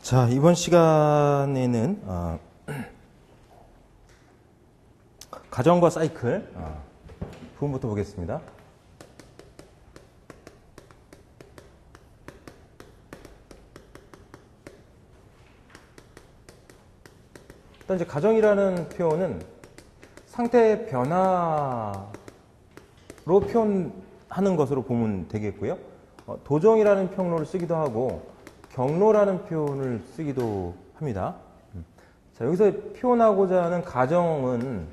자, 이번 시간에는 가정과 사이클 부분부터 보겠습니다. 일단 이제 가정이라는 표현은 상태 변화로 표현하는 것으로 보면 되겠고요. 도정이라는 평로를 쓰기도 하고 경로라는 표현을 쓰기도 합니다. 자, 여기서 표현하고자 하는 가정은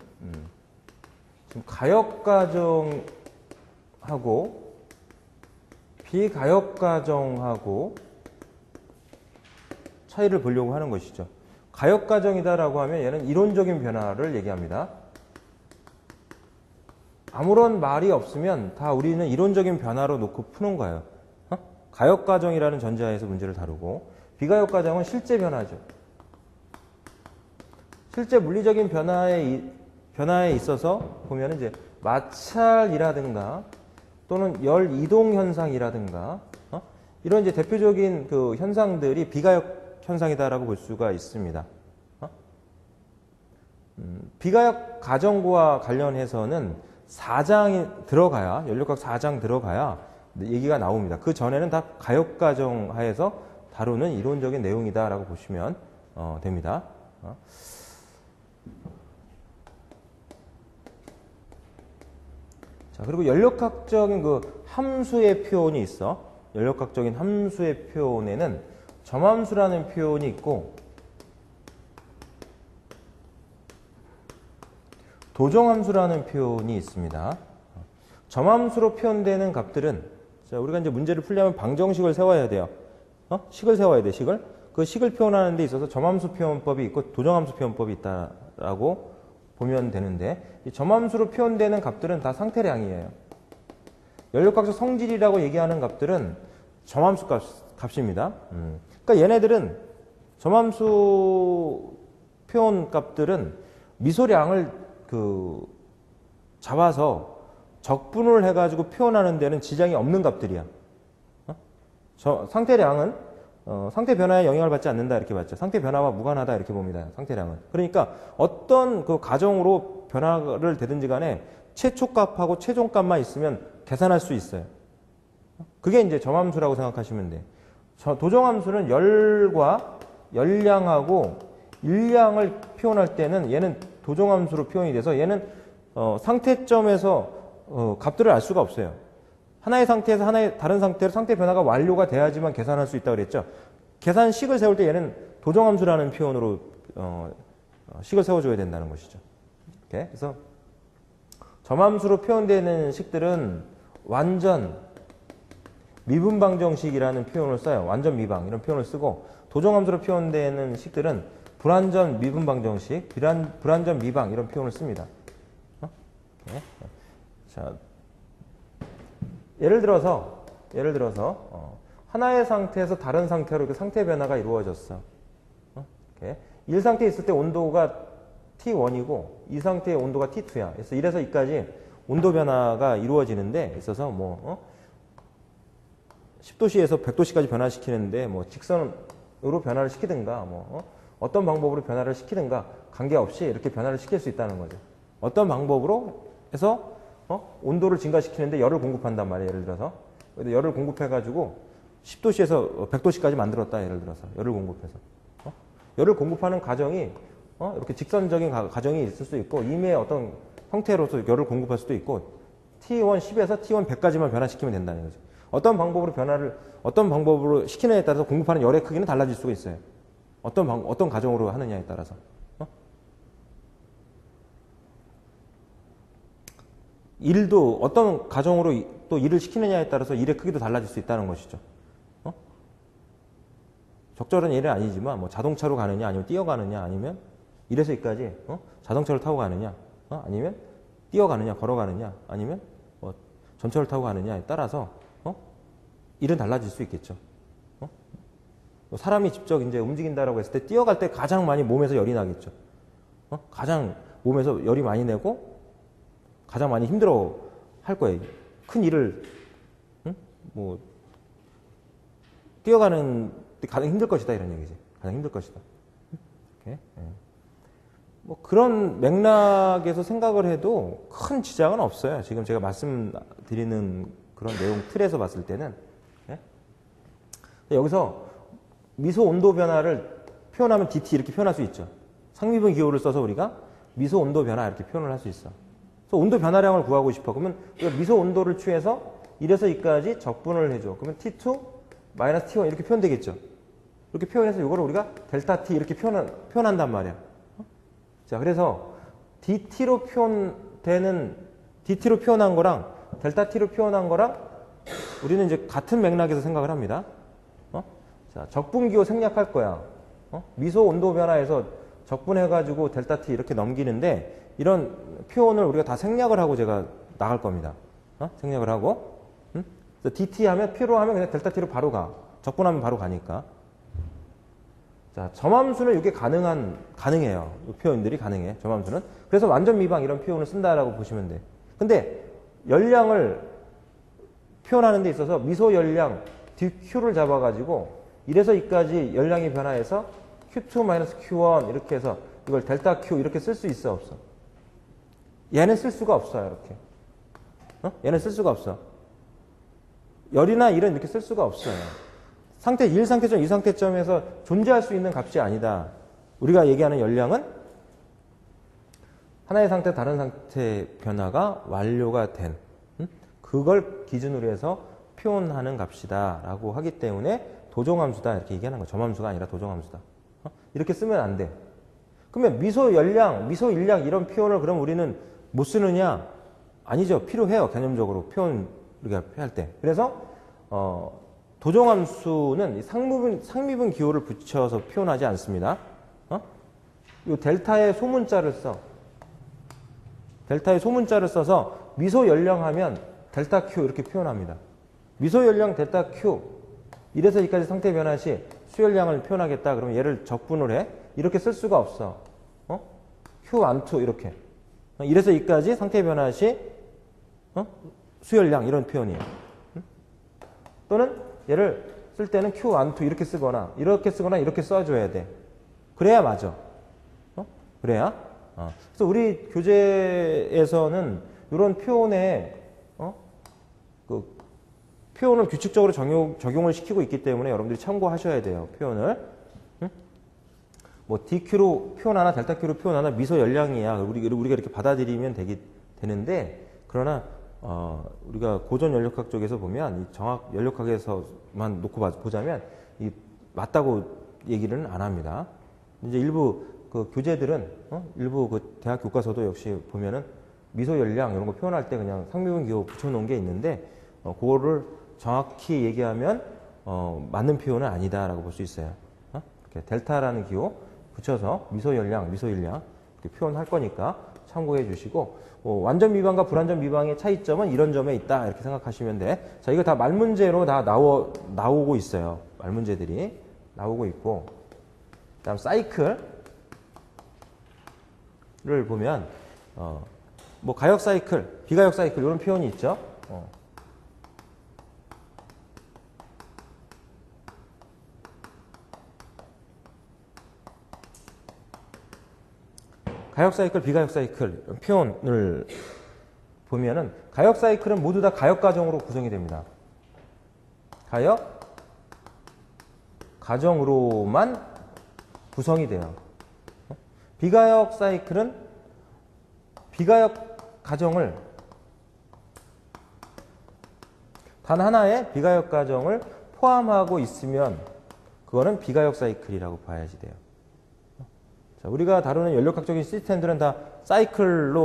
지금 가역가정하고 비가역가정하고 차이를 보려고 하는 것이죠. 가역가정이다라고 하면 얘는 이론적인 변화를 얘기합니다. 아무런 말이 없으면 다 우리는 이론적인 변화로 놓고 푸는 거예요. 가역가정이라는 전제하에서 문제를 다루고, 비가역가정은 실제 변화죠. 실제 물리적인 변화에 있어서 보면 이제 마찰이라든가 또는 열 이동 현상이라든가 이런 이제 대표적인 그 현상들이 비가역 현상이다라고 볼 수가 있습니다. 비가역 가정과 관련해서는 4장이 들어가야, 연력학 4장 들어가야 얘기가 나옵니다. 그 전에는 다 가역가정 하에서 다루는 이론적인 내용이다라고 보시면 됩니다. 자, 그리고 연력학적인 그 함수의 표현이 있어. 연력학적인 함수의 표현에는 점함수라는 표현이 있고 도정함수라는 표현이 있습니다. 점함수로 표현되는 값들은, 자, 우리가 이제 문제를 풀려면 방정식을 세워야 돼요. 식을 세워야 돼, 식을. 그 식을 표현하는 데 있어서 점함수 표현법이 있고 도정함수 표현법이 있다라고 보면 되는데, 이 점함수로 표현되는 값들은 다 상태량이에요. 연력학적 성질이라고 얘기하는 값들은 점함수 값입니다. 그러니까 얘네들은 점함수 표현 값들은 미소량을 잡아서 적분을 해가지고 표현하는 데는 지장이 없는 값들이야. 상태량은 상태 변화에 영향을 받지 않는다 이렇게 봤죠. 상태 변화와 무관하다 이렇게 봅니다. 상태량은. 그러니까 어떤 그 가정으로 변화를 되든지 간에 최초값하고 최종값만 있으면 계산할 수 있어요. 그게 이제 점함수라고 생각하시면 돼. 도정함수는 열과 열량하고 일량을 표현할 때는 얘는 도정함수로 표현이 돼서 얘는 상태점에서 값들을 알 수가 없어요. 하나의 상태에서 다른 상태로 상태 변화가 완료가 돼야지만 계산할 수 있다고 그랬죠. 계산식을 세울 때 얘는 도정함수라는 표현으로 식을 세워줘야 된다는 것이죠. 이렇게. 그래서 점함수로 표현되는 식들은 완전 미분방정식이라는 표현을 써요. 완전 미방 이런 표현을 쓰고, 도정함수로 표현되는 식들은 불완전 미분방정식, 불완전 미방 이런 표현을 씁니다. 이렇게. 자, 예를 들어서 하나의 상태에서 다른 상태로 이렇게 상태 변화가 이루어졌어. 이렇게. 1상태에 있을 때 온도가 T1이고 2상태의 온도가 T2야. 그래서 1에서 2까지 온도 변화가 이루어지는데 있어서 10도씨에서 100도씨까지 변화시키는데 직선으로 변화를 시키든가 어떤 방법으로 변화를 시키든가 관계없이 이렇게 변화를 시킬 수 있다는 거죠. 어떤 방법으로 해서 온도를 증가시키는데 열을 공급한단 말이에요. 예를 들어서 열을 공급해가지고 10도씨에서 100도씨까지 만들었다. 예를 들어서 열을 공급해서 열을 공급하는 과정이 이렇게 직선적인 과정이 있을 수 있고 임의의 어떤 형태로서 열을 공급할 수도 있고 T1 10에서 T1 100까지만 변화시키면 된다는 거죠. 어떤 방법으로 시키느냐에 따라서 공급하는 열의 크기는 달라질 수가 있어요. 어떤 과정으로 하느냐에 따라서. 일도 어떤 가정으로 또 일을 시키느냐에 따라서 일의 크기도 달라질 수 있다는 것이죠. 적절한 일은 아니지만 자동차로 가느냐 아니면 뛰어가느냐 아니면 1에서 2까지 자동차를 타고 가느냐 아니면 뛰어가느냐 걸어가느냐 아니면 전철을 타고 가느냐에 따라서 일은 달라질 수 있겠죠. 사람이 직접 이제 움직인다라고 했을 때 뛰어갈 때 가장 많이 몸에서 열이 나겠죠. 가장 몸에서 열이 많이 내고 가장 많이 힘들어 할 거예요. 큰 일을 뛰어가는 데 가장 힘들 것이다 이런 얘기지. 가장 힘들 것이다. 이렇게. 예. 뭐 그런 맥락에서 생각을 해도 큰 지장은 없어요. 지금 제가 말씀드리는 그런 내용 틀에서 봤을 때는. 예? 여기서 미소 온도 변화를 표현하면 DT 이렇게 표현할 수 있죠. 상미분 기호를 써서 우리가 미소 온도 변화 이렇게 표현을 할 수 있어. 그래서 온도 변화량을 구하고 싶어. 그러면 우리가 미소 온도를 취해서 1에서 2까지 적분을 해줘. 그러면 T2 마이너스 T1 이렇게 표현되겠죠. 이렇게 표현해서 이거를 우리가 델타 T 이렇게 표현한단 말이야. 자, 그래서 DT로 표현한 거랑 델타 T로 표현한 거랑 우리는 이제 같은 맥락에서 생각을 합니다. 자, 적분기호 생략할 거야. 미소 온도 변화에서 적분해가지고 델타 T 이렇게 넘기는데 이런 표현을 우리가 다 생략을 하고 제가 나갈 겁니다. 생략을 하고. DT 하면 P로 하면 그냥 델타 T로 바로 가. 적분하면 바로 가니까. 자, 점함수는 이게 가능해요. 이 표현들이 가능해. 점함수는. 그래서 완전 미방 이런 표현을 쓴다라고 보시면 돼. 근데 열량을 표현하는 데 있어서 미소 열량 DQ를 잡아가지고 1에서 2까지 열량이 변화해서 Q2-Q1 이렇게 해서 이걸 델타 Q 이렇게 쓸 수 있어, 없어? 얘는 쓸 수가 없어요, 이렇게. 얘는 쓸 수가 없어. 열이나 일은 이렇게 쓸 수가 없어요. 상태 1상태점, 2상태점에서 존재할 수 있는 값이 아니다. 우리가 얘기하는 열량은 하나의 상태, 다른 상태 변화가 완료가 된 그걸 기준으로 해서 표현하는 값이다 라고 하기 때문에 도종함수다 이렇게 얘기하는 거예요. 점함수가 아니라 도종함수다. 이렇게 쓰면 안 돼. 그러면 미소 열량, 미소 일량 이런 표현을 그럼 우리는 못 쓰느냐? 아니죠. 필요해요. 개념적으로 표현 우리가 할 때. 그래서 도종함수는 상미분 기호를 붙여서 표현하지 않습니다. 이 델타의 소문자를 써. 델타의 소문자를 써서 미소 열량하면 델타 Q 이렇게 표현합니다. 미소 열량 델타 Q 1에서 2까지 상태 변화 시 수열량을 표현하겠다. 그러면 얘를 적분을 해. 이렇게 쓸 수가 없어. Q12 이렇게. 1에서 2까지 상태 변화 시 수열량 이런 표현이에요. 또는 얘를 쓸 때는 Q12 이렇게 쓰거나 이렇게 써줘야 돼. 그래야 맞아. 그래야. 그래서 우리 교재에서는 이런 표현에 그 표현을 규칙적으로 적용을 시키고 있기 때문에 여러분들이 참고하셔야 돼요. 표현을. 뭐 DQ로 표현하나 델타 Q로 표현하나 미소 열량이야. 우리가 이렇게 받아들이면 되는데 그러나 우리가 고전 연력학 쪽에서 보면 이 정학 연력학에서만 놓고 보자면 이 맞다고 얘기는 안 합니다. 이제 일부 그 교재들은 일부 그 대학 교과서도 역시 보면은 미소 열량 이런 거 표현할 때 그냥 상미분 기호 붙여놓은 게 있는데 그거를 정확히 얘기하면 맞는 표현은 아니다라고 볼 수 있어요. 이렇게 델타라는 기호 붙여서 미소 열량, 미소 일량 이렇게 표현할 거니까 참고해 주시고 완전 미방과 불완전 미방의 차이점은 이런 점에 있다 이렇게 생각하시면 돼. 자, 이거 다 말문제로 다 나오고 있어요. 말문제들이 나오고 있고 그다음 사이클을 보면 뭐 가역 사이클, 비가역 사이클 이런 표현이 있죠. 가역 사이클, 비가역 사이클 표현을 보면은 가역 사이클은 모두 다 가역 과정으로 구성이 됩니다. 가역 과정으로만 구성이 돼요. 비가역 사이클은 비가역 과정을 단 하나의 비가역 과정을 포함하고 있으면 그거는 비가역 사이클이라고 봐야지 돼요. 자, 우리가 다루는 연력학적인 시스템들은 다 사이클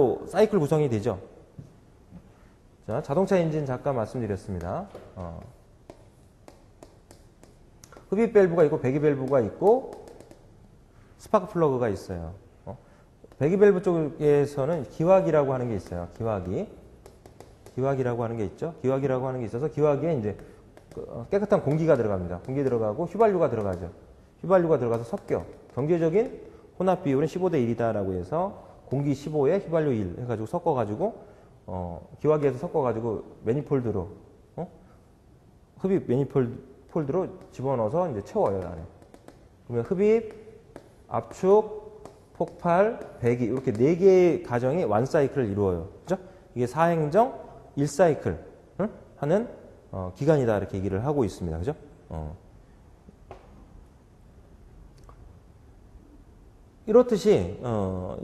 구성이 되죠. 자, 자동차 엔진 잠깐 말씀드렸습니다. 흡입 밸브가 있고 배기 밸브가 있고 스파크 플러그가 있어요. 배기 밸브 쪽에서는 기화기라고 하는 게 있어요. 기화기라고 하는 게 있죠. 기화기라고 하는 게 있어서 기화기에 이제 깨끗한 공기가 들어갑니다. 공기 들어가고 휘발유가 들어가죠. 휘발유가 들어가서 섞여. 경제적인 혼합 비율은 15대 1이다라고 해서 공기 15에 휘발유 1 해가지고 섞어가지고 기화기에서 섞어가지고 매니폴드로 흡입 매니폴드로 집어넣어서 이제 채워요 안에. 그러면 흡입, 압축, 폭발, 배기 이렇게 4개의 과정이 완사이클을 이루어요. 그죠? 이게 4행정 1사이클 하는 기간이다 이렇게 얘기를 하고 있습니다. 그죠? 이렇듯이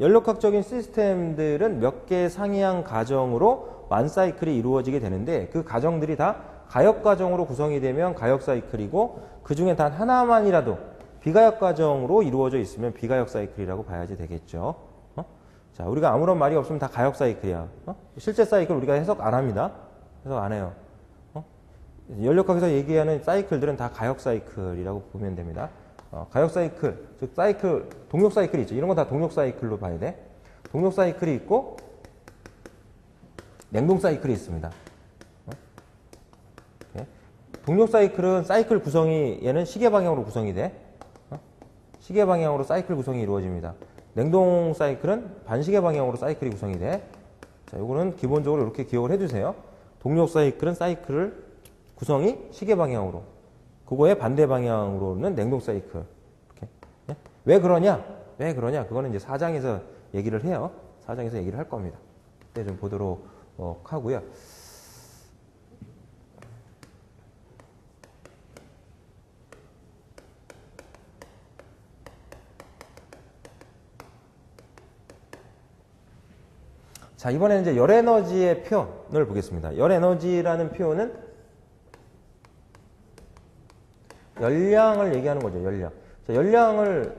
연력학적인 시스템들은 몇 개의 상이한 과정으로 완사이클이 이루어지게 되는데 그 과정들이 다 가역 과정으로 구성이 되면 가역 사이클이고 그 중에 단 하나만이라도 비가역 과정으로 이루어져 있으면 비가역 사이클이라고 봐야지 되겠죠. 자, 우리가 아무런 말이 없으면 다 가역 사이클이야. 실제 사이클 우리가 해석 안 합니다. 해석 안 해요. 연력학에서 얘기하는 사이클들은 다 가역 사이클이라고 보면 됩니다. 가역 사이클, 즉 사이클, 동력 사이클이 있죠. 이런 건 다 동력 사이클로 봐야 돼. 동력 사이클이 있고 냉동 사이클이 있습니다. 동력 사이클은 사이클 구성이 얘는 시계 방향으로 구성이 돼. 시계 방향으로 사이클 구성이 이루어집니다. 냉동 사이클은 반시계 방향으로 사이클이 구성이 돼. 자, 요거는 기본적으로 이렇게 기억을 해주세요. 동력 사이클은 사이클 구성이 시계 방향으로, 그거의 반대 방향으로는 냉동 사이클. 이렇게. 네? 왜 그러냐? 왜 그러냐? 그거는 이제 4장에서 얘기를 해요. 4장에서 얘기를 할 겁니다. 그때 좀 보도록 하고요. 자, 이번에는 이제 열에너지의 표현을 보겠습니다. 열에너지라는 표현은 열량을 얘기하는 거죠, 열량. 자, 열량을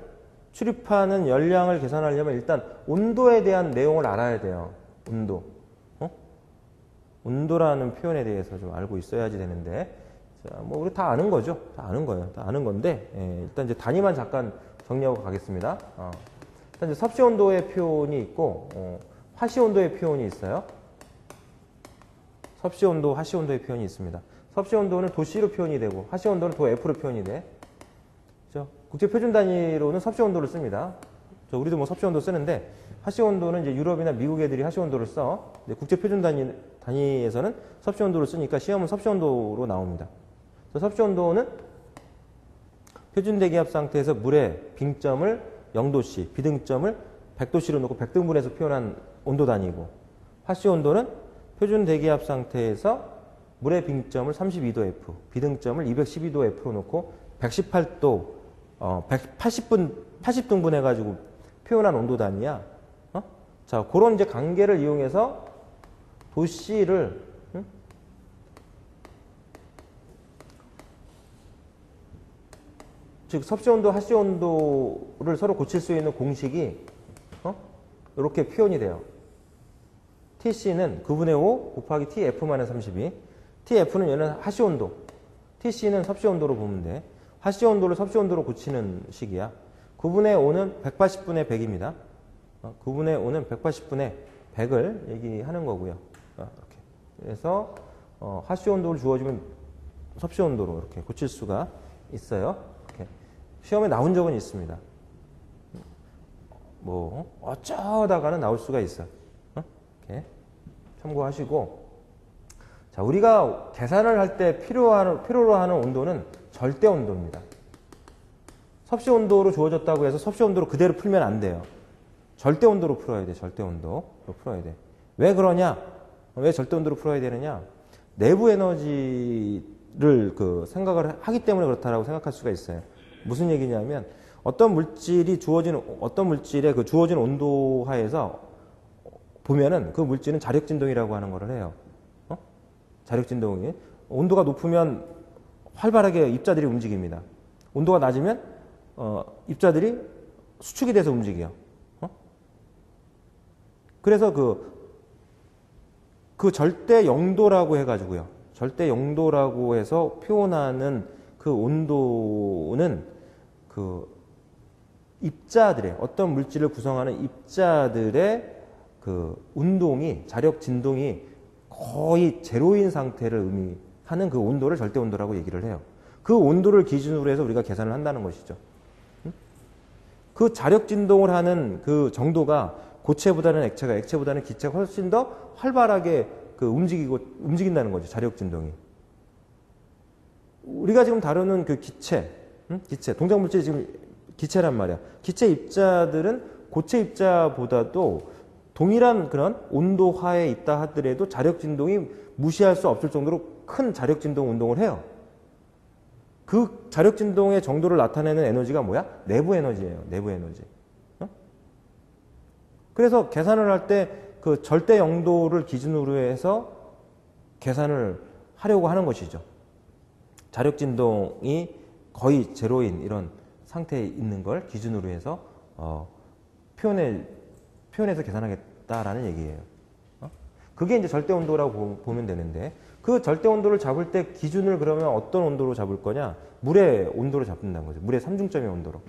출입하는 열량을 계산하려면 일단 온도에 대한 내용을 알아야 돼요. 온도. 온도라는 표현에 대해서 좀 알고 있어야지 되는데, 자, 뭐 우리 다 아는 거죠. 다 아는 거예요. 다 아는 건데, 일단 이제 단위만 잠깐 정리하고 가겠습니다. 일단 이제 섭씨 온도의 표현이 있고, 화씨 온도의 표현이 있어요. 섭씨 온도, 화씨 온도의 표현이 있습니다. 섭씨 온도는 도 C로 표현이 되고 화씨 온도는 도 F로 표현이 돼. 그렇죠? 국제 표준 단위로는 섭씨 온도를 씁니다. 우리도 뭐 섭씨 온도 쓰는데 화씨 온도는 이제 유럽이나 미국 애들이 화씨 온도를 써. 국제 표준 단위에서는 섭씨 온도를 쓰니까 시험은 섭씨 온도로 나옵니다. 섭씨 온도는 표준 대기압 상태에서 물의 빙점을 0도씨, 비등점을 100도씨로 놓고 100등분해서 표현한 온도 단위고, 화씨 온도는 표준 대기압 상태에서 물의 빙점을 32도 F, 비등점을 212도 F로 놓고 118도, 80등분 해가지고 표현한 온도 단위야. 자, 그런 이제 관계를 이용해서 도씨를, 즉, 섭씨 온도, 화씨 온도를 서로 고칠 수 있는 공식이, 이렇게 표현이 돼요. TC는 9분의 5 곱하기 TF-32. TF는 얘는 화씨 온도, TC는 섭씨 온도로 보면 돼. 화씨 온도를 섭씨 온도로 고치는 식이야. 9분의 5는 180분의 100입니다. 9분의 5는 180분의 100을 얘기하는 거고요. 이렇게. 그래서 화씨 온도를 주어주면 섭씨 온도로 이렇게 고칠 수가 있어요. 이렇게. 시험에 나온 적은 있습니다. 뭐 어쩌다가는 나올 수가 있어요. 이렇게 참고하시고, 자, 우리가 계산을 할 때 필요로 하는 온도는 절대 온도입니다. 섭씨 온도로 주어졌다고 해서 섭씨 온도로 그대로 풀면 안 돼요. 절대 온도로 풀어야 돼. 절대 온도로 풀어야 돼. 왜 그러냐? 왜 절대 온도로 풀어야 되느냐? 내부 에너지를 생각을 하기 때문에 그렇다라고 생각할 수가 있어요. 무슨 얘기냐면 어떤 물질의 그 주어진 온도 하에서 보면은 그 물질은 자력 진동이라고 하는 거를 해요. 자력 진동이. 온도가 높으면 활발하게 입자들이 움직입니다. 온도가 낮으면 입자들이 수축이 돼서 움직여. 그래서 그 절대 영도라고 해가지고요. 절대 영도라고 해서 표현하는 그 온도는 그 입자들의, 어떤 물질을 구성하는 입자들의 그 운동이, 자력 진동이 거의 제로인 상태를 의미하는 그 온도를 절대 온도라고 얘기를 해요. 그 온도를 기준으로 해서 우리가 계산을 한다는 것이죠. 그 자력 진동을 하는 그 정도가 고체보다는 액체보다는 기체가 훨씬 더 활발하게 움직인다는 거죠. 자력 진동이. 우리가 지금 다루는 그 기체, 동작 물질이 지금 기체란 말이야. 기체 입자들은 고체 입자보다도 동일한 그런 온도하에 있다 하더라도 자력 진동이 무시할 수 없을 정도로 큰 자력 진동 운동을 해요. 그 자력 진동의 정도를 나타내는 에너지가 뭐야? 내부 에너지예요. 내부 에너지. 어? 그래서 계산을 할 때 그 절대 영도를 기준으로 해서 계산을 하려고 하는 것이죠. 자력 진동이 거의 제로인 이런 상태에 있는 걸 기준으로 해서 표현해서 계산하겠다라는 얘기예요. 그게 이제 절대 온도라고 보면 되는데, 그 절대 온도를 잡을 때 기준을 그러면 어떤 온도로 잡을 거냐? 물의 온도로 잡는다는 거죠. 물의 삼중점의 온도로.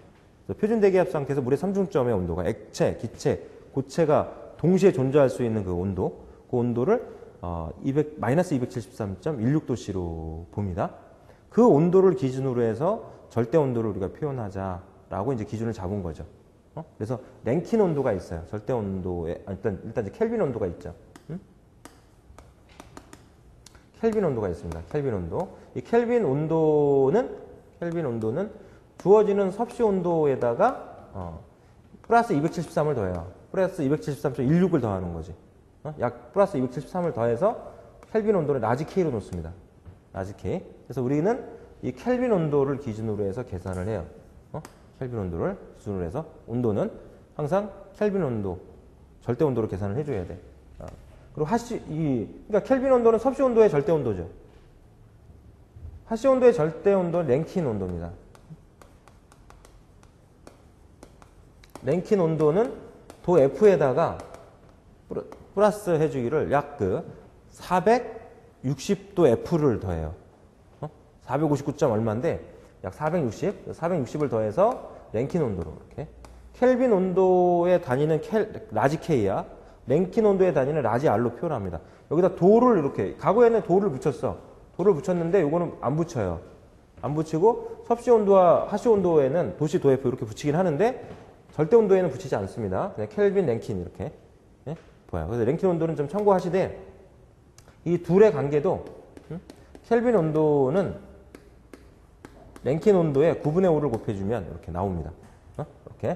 표준 대기압 상태에서 물의 삼중점의 온도가 액체, 기체, 고체가 동시에 존재할 수 있는 그 온도, 그 온도를 마이너스 273.16도씨로 봅니다. 그 온도를 기준으로 해서 절대 온도를 우리가 표현하자라고 이제 기준을 잡은 거죠. 그래서 랭킨 온도가 있어요. 절대 온도에 일단 이제 켈빈 온도가 있죠. 켈빈 온도가 있습니다. 켈빈 온도. 이 켈빈 온도는 주어지는 섭씨 온도에다가 플러스 273을 더해요. 플러스 273.16을 더하는 거지. 약 플러스 273을 더해서 켈빈 온도를 라지 K로 놓습니다. 라지 K. 그래서 우리는 이 켈빈 온도를 기준으로 해서 계산을 해요. 켈빈 온도를 기준으로 해서 온도는 항상 켈빈 온도, 절대 온도로 계산을 해줘야 돼. 그리고 그러니까 켈빈 온도는 섭씨 온도의 절대 온도죠. 하씨 온도의 절대 온도는 랭킨 온도입니다. 랭킨 온도는 도 F에다가 플러스 해주기를 약 460도 F를 더해요. 459점 얼마인데 약 460을 더해서 랭킨 온도로 이렇게. 켈빈 온도의 단위는 라지 K야. 랭킨 온도의 단위는 라지 R로 표현합니다. 여기다 도를 이렇게, 과거에는 도를 붙였어. 도를 붙였는데 요거는 안 붙여요. 안 붙이고 섭씨 온도와 하씨 온도에는 도시 도 F 이렇게 붙이긴 하는데 절대 온도에는 붙이지 않습니다. 그냥 켈빈, 랭킨 이렇게 보여요. 그래서 랭킨 온도는 좀 참고하시되, 이 둘의 관계도 켈빈 온도는 랭킨 온도에 9분의 5를 곱해주면 이렇게 나옵니다. 이렇게.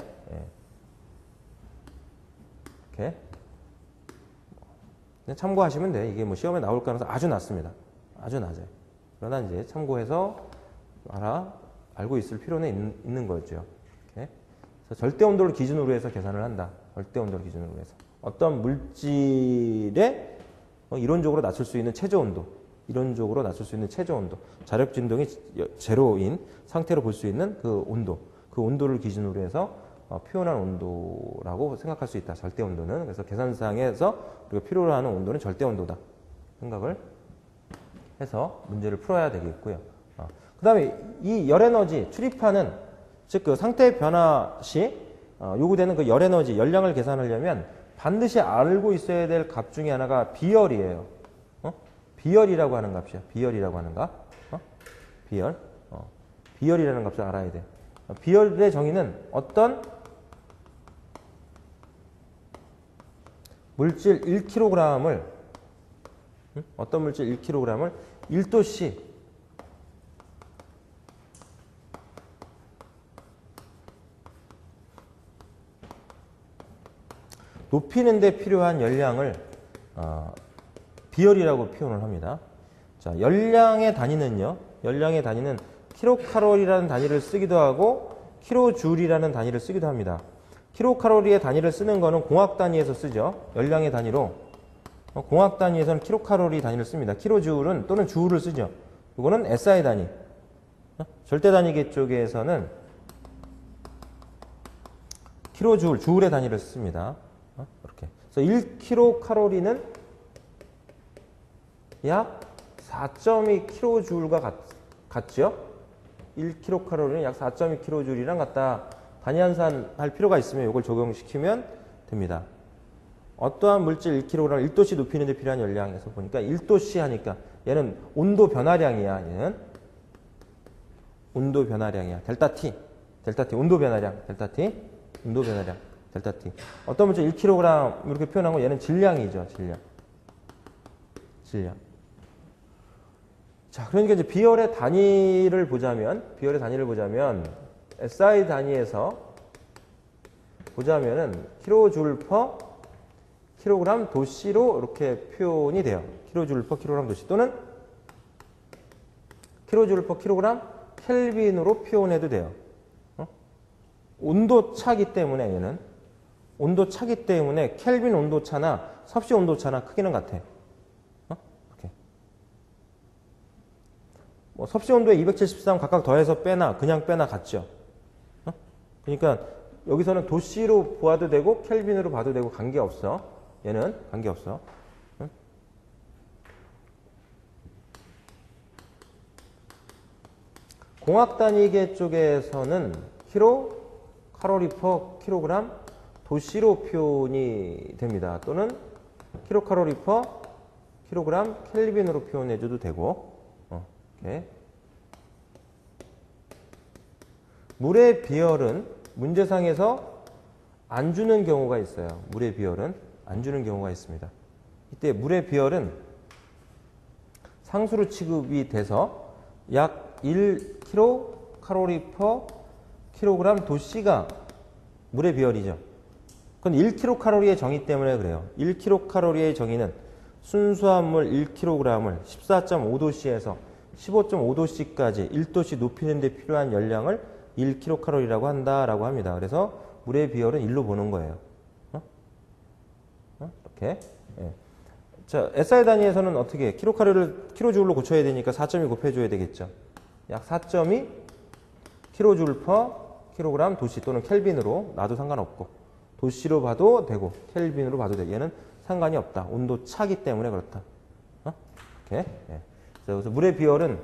이렇게. 참고하시면 돼. 이게 뭐 시험에 나올 가능성이 아주 낮습니다. 아주 낮아요. 그러나 이제 참고해서 알고 있을 필요는 있는 거죠. 이렇게. 그래서 절대 온도를 기준으로 해서 계산을 한다. 절대 온도를 기준으로 해서. 어떤 물질의 이론적으로 낮출 수 있는 최저 온도, 이론적으로 낮출 수 있는 최저 온도, 자력 진동이 제로인 상태로 볼 수 있는 그 온도, 그 온도를 기준으로 해서 표현한 온도라고 생각할 수 있다. 절대 온도는. 그래서 계산상에서 우리가 필요로 하는 온도는 절대 온도다. 생각을 해서 문제를 풀어야 되겠고요. 그 다음에 이 열에너지 출입하는, 즉 그 상태 변화 시 요구되는 그 열에너지, 열량을 계산하려면 반드시 알고 있어야 될 값 중에 하나가 비열이에요. 비열이라고 하는 값이야. 비열이라고 하는 값. 비열. 비열이라는 값을 알아야 돼. 비열의 정의는 어떤 물질 1kg을 어떤 물질 1kg을 1도씨 높이는 데 필요한 열량을 비열이라고 표현을 합니다. 자, 열량의 단위는요. 열량의 단위는 킬로칼로리라는 단위를 쓰기도 하고 킬로줄이라는 단위를 쓰기도 합니다. 킬로칼로리의 단위를 쓰는 거는 공학 단위에서 쓰죠. 열량의 단위로. 공학 단위에서는 킬로칼로리 단위를 씁니다. 킬로줄은 또는 주울을 쓰죠. 이거는 SI 단위. 절대 단위계 쪽에서는 킬로줄, 주울의 단위를 씁니다. 이렇게. 그래서 1kcal는 약 4.2kJ가 같죠? 1kcal는 약 4.2kJ랑 같다. 단위 환산할 필요가 있으면 이걸 적용시키면 됩니다. 어떠한 물질 1kg 1도씨 높이는 데 필요한 열량에서 보니까 1도씨 하니까 얘는 온도 변화량이야. 얘는 온도 변화량이야. 델타 T 온도 변화량. 델타 T 온도 변화량. 델타 T. 어떤 물질 1kg 이렇게 표현한 거 얘는 질량이죠. 질량. 자, 그러니까 이제 비열의 단위를 보자면 SI 단위에서 보자면은 킬로줄 퍼 킬로그램 도씨로 이렇게 표현이 돼요. 킬로줄 퍼 킬로그램 도씨 또는 킬로줄 퍼 킬로그램 켈빈으로 표현해도 돼요. 온도 차기 때문에 얘는 온도 차기 때문에 켈빈 온도 차나 섭씨 온도 차나 크기는 같아. 이렇게. 뭐 섭씨 온도에 273 각각 더해서 빼나 그냥 빼나 같죠. 그러니까 여기서는 도씨로 보아도 되고 켈빈으로 봐도 되고 관계없어. 얘는 관계없어. 공학 단위계 쪽에서는 킬로 칼로리 퍼 킬로그램 도씨로 표현이 됩니다. 또는 킬로 칼로리 퍼 킬로그램 켈빈으로 표현해줘도 되고. 이렇게. 물의 비열은 문제상에서 안 주는 경우가 있어요. 물의 비열은 안 주는 경우가 있습니다. 이때 물의 비열은 상수로 취급이 돼서 약 1kcal per kg 도씨가 물의 비열이죠. 그건 1kcal의 정의 때문에 그래요. 1kcal의 정의는 순수한 물 1kg을 14.5도씨에서 15.5도씨까지 1도씨 높이는 데 필요한 열량을 1kcal라고 한다라고 합니다. 그래서 물의 비열은 1로 보는 거예요. 이렇게. 예. 자, SI 단위에서는 어떻게 킬로칼로리를 킬로줄로 고쳐야 되니까 4.2 곱해줘야 되겠죠. 약 4.2 킬로줄 퍼 킬로그램 도씨 또는 켈빈으로 놔도 상관없고 도씨로 봐도 되고 켈빈으로 봐도 되고 얘는 상관이 없다. 온도 차기 때문에 그렇다. 이렇게. 예. 자, 그래서 물의 비열은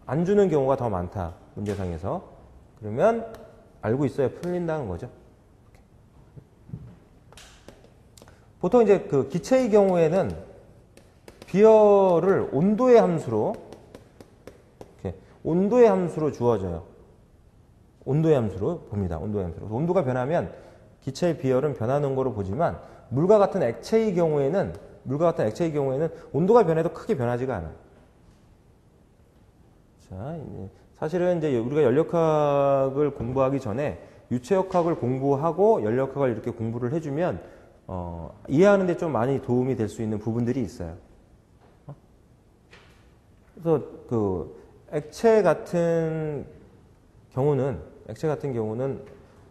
안 주는 경우가 더 많다. 문제상에서. 그러면 알고 있어야 풀린다는 거죠. 보통 이제 그 기체의 경우에는 비열을 온도의 함수로 이렇게 온도의 함수로 주어져요. 온도의 함수로 봅니다. 온도의 함수로. 온도가 변하면 기체의 비열은 변하는 거로 보지만 물과 같은 액체의 경우에는 온도가 변해도 크게 변하지가 않아요. 자, 사실은 이제 우리가 연력학을 공부하기 전에 유체역학을 공부하고 연력학을 이렇게 공부를 해주면 이해하는 데 좀 많이 도움이 될 수 있는 부분들이 있어요. 그래서 그 액체 같은 경우는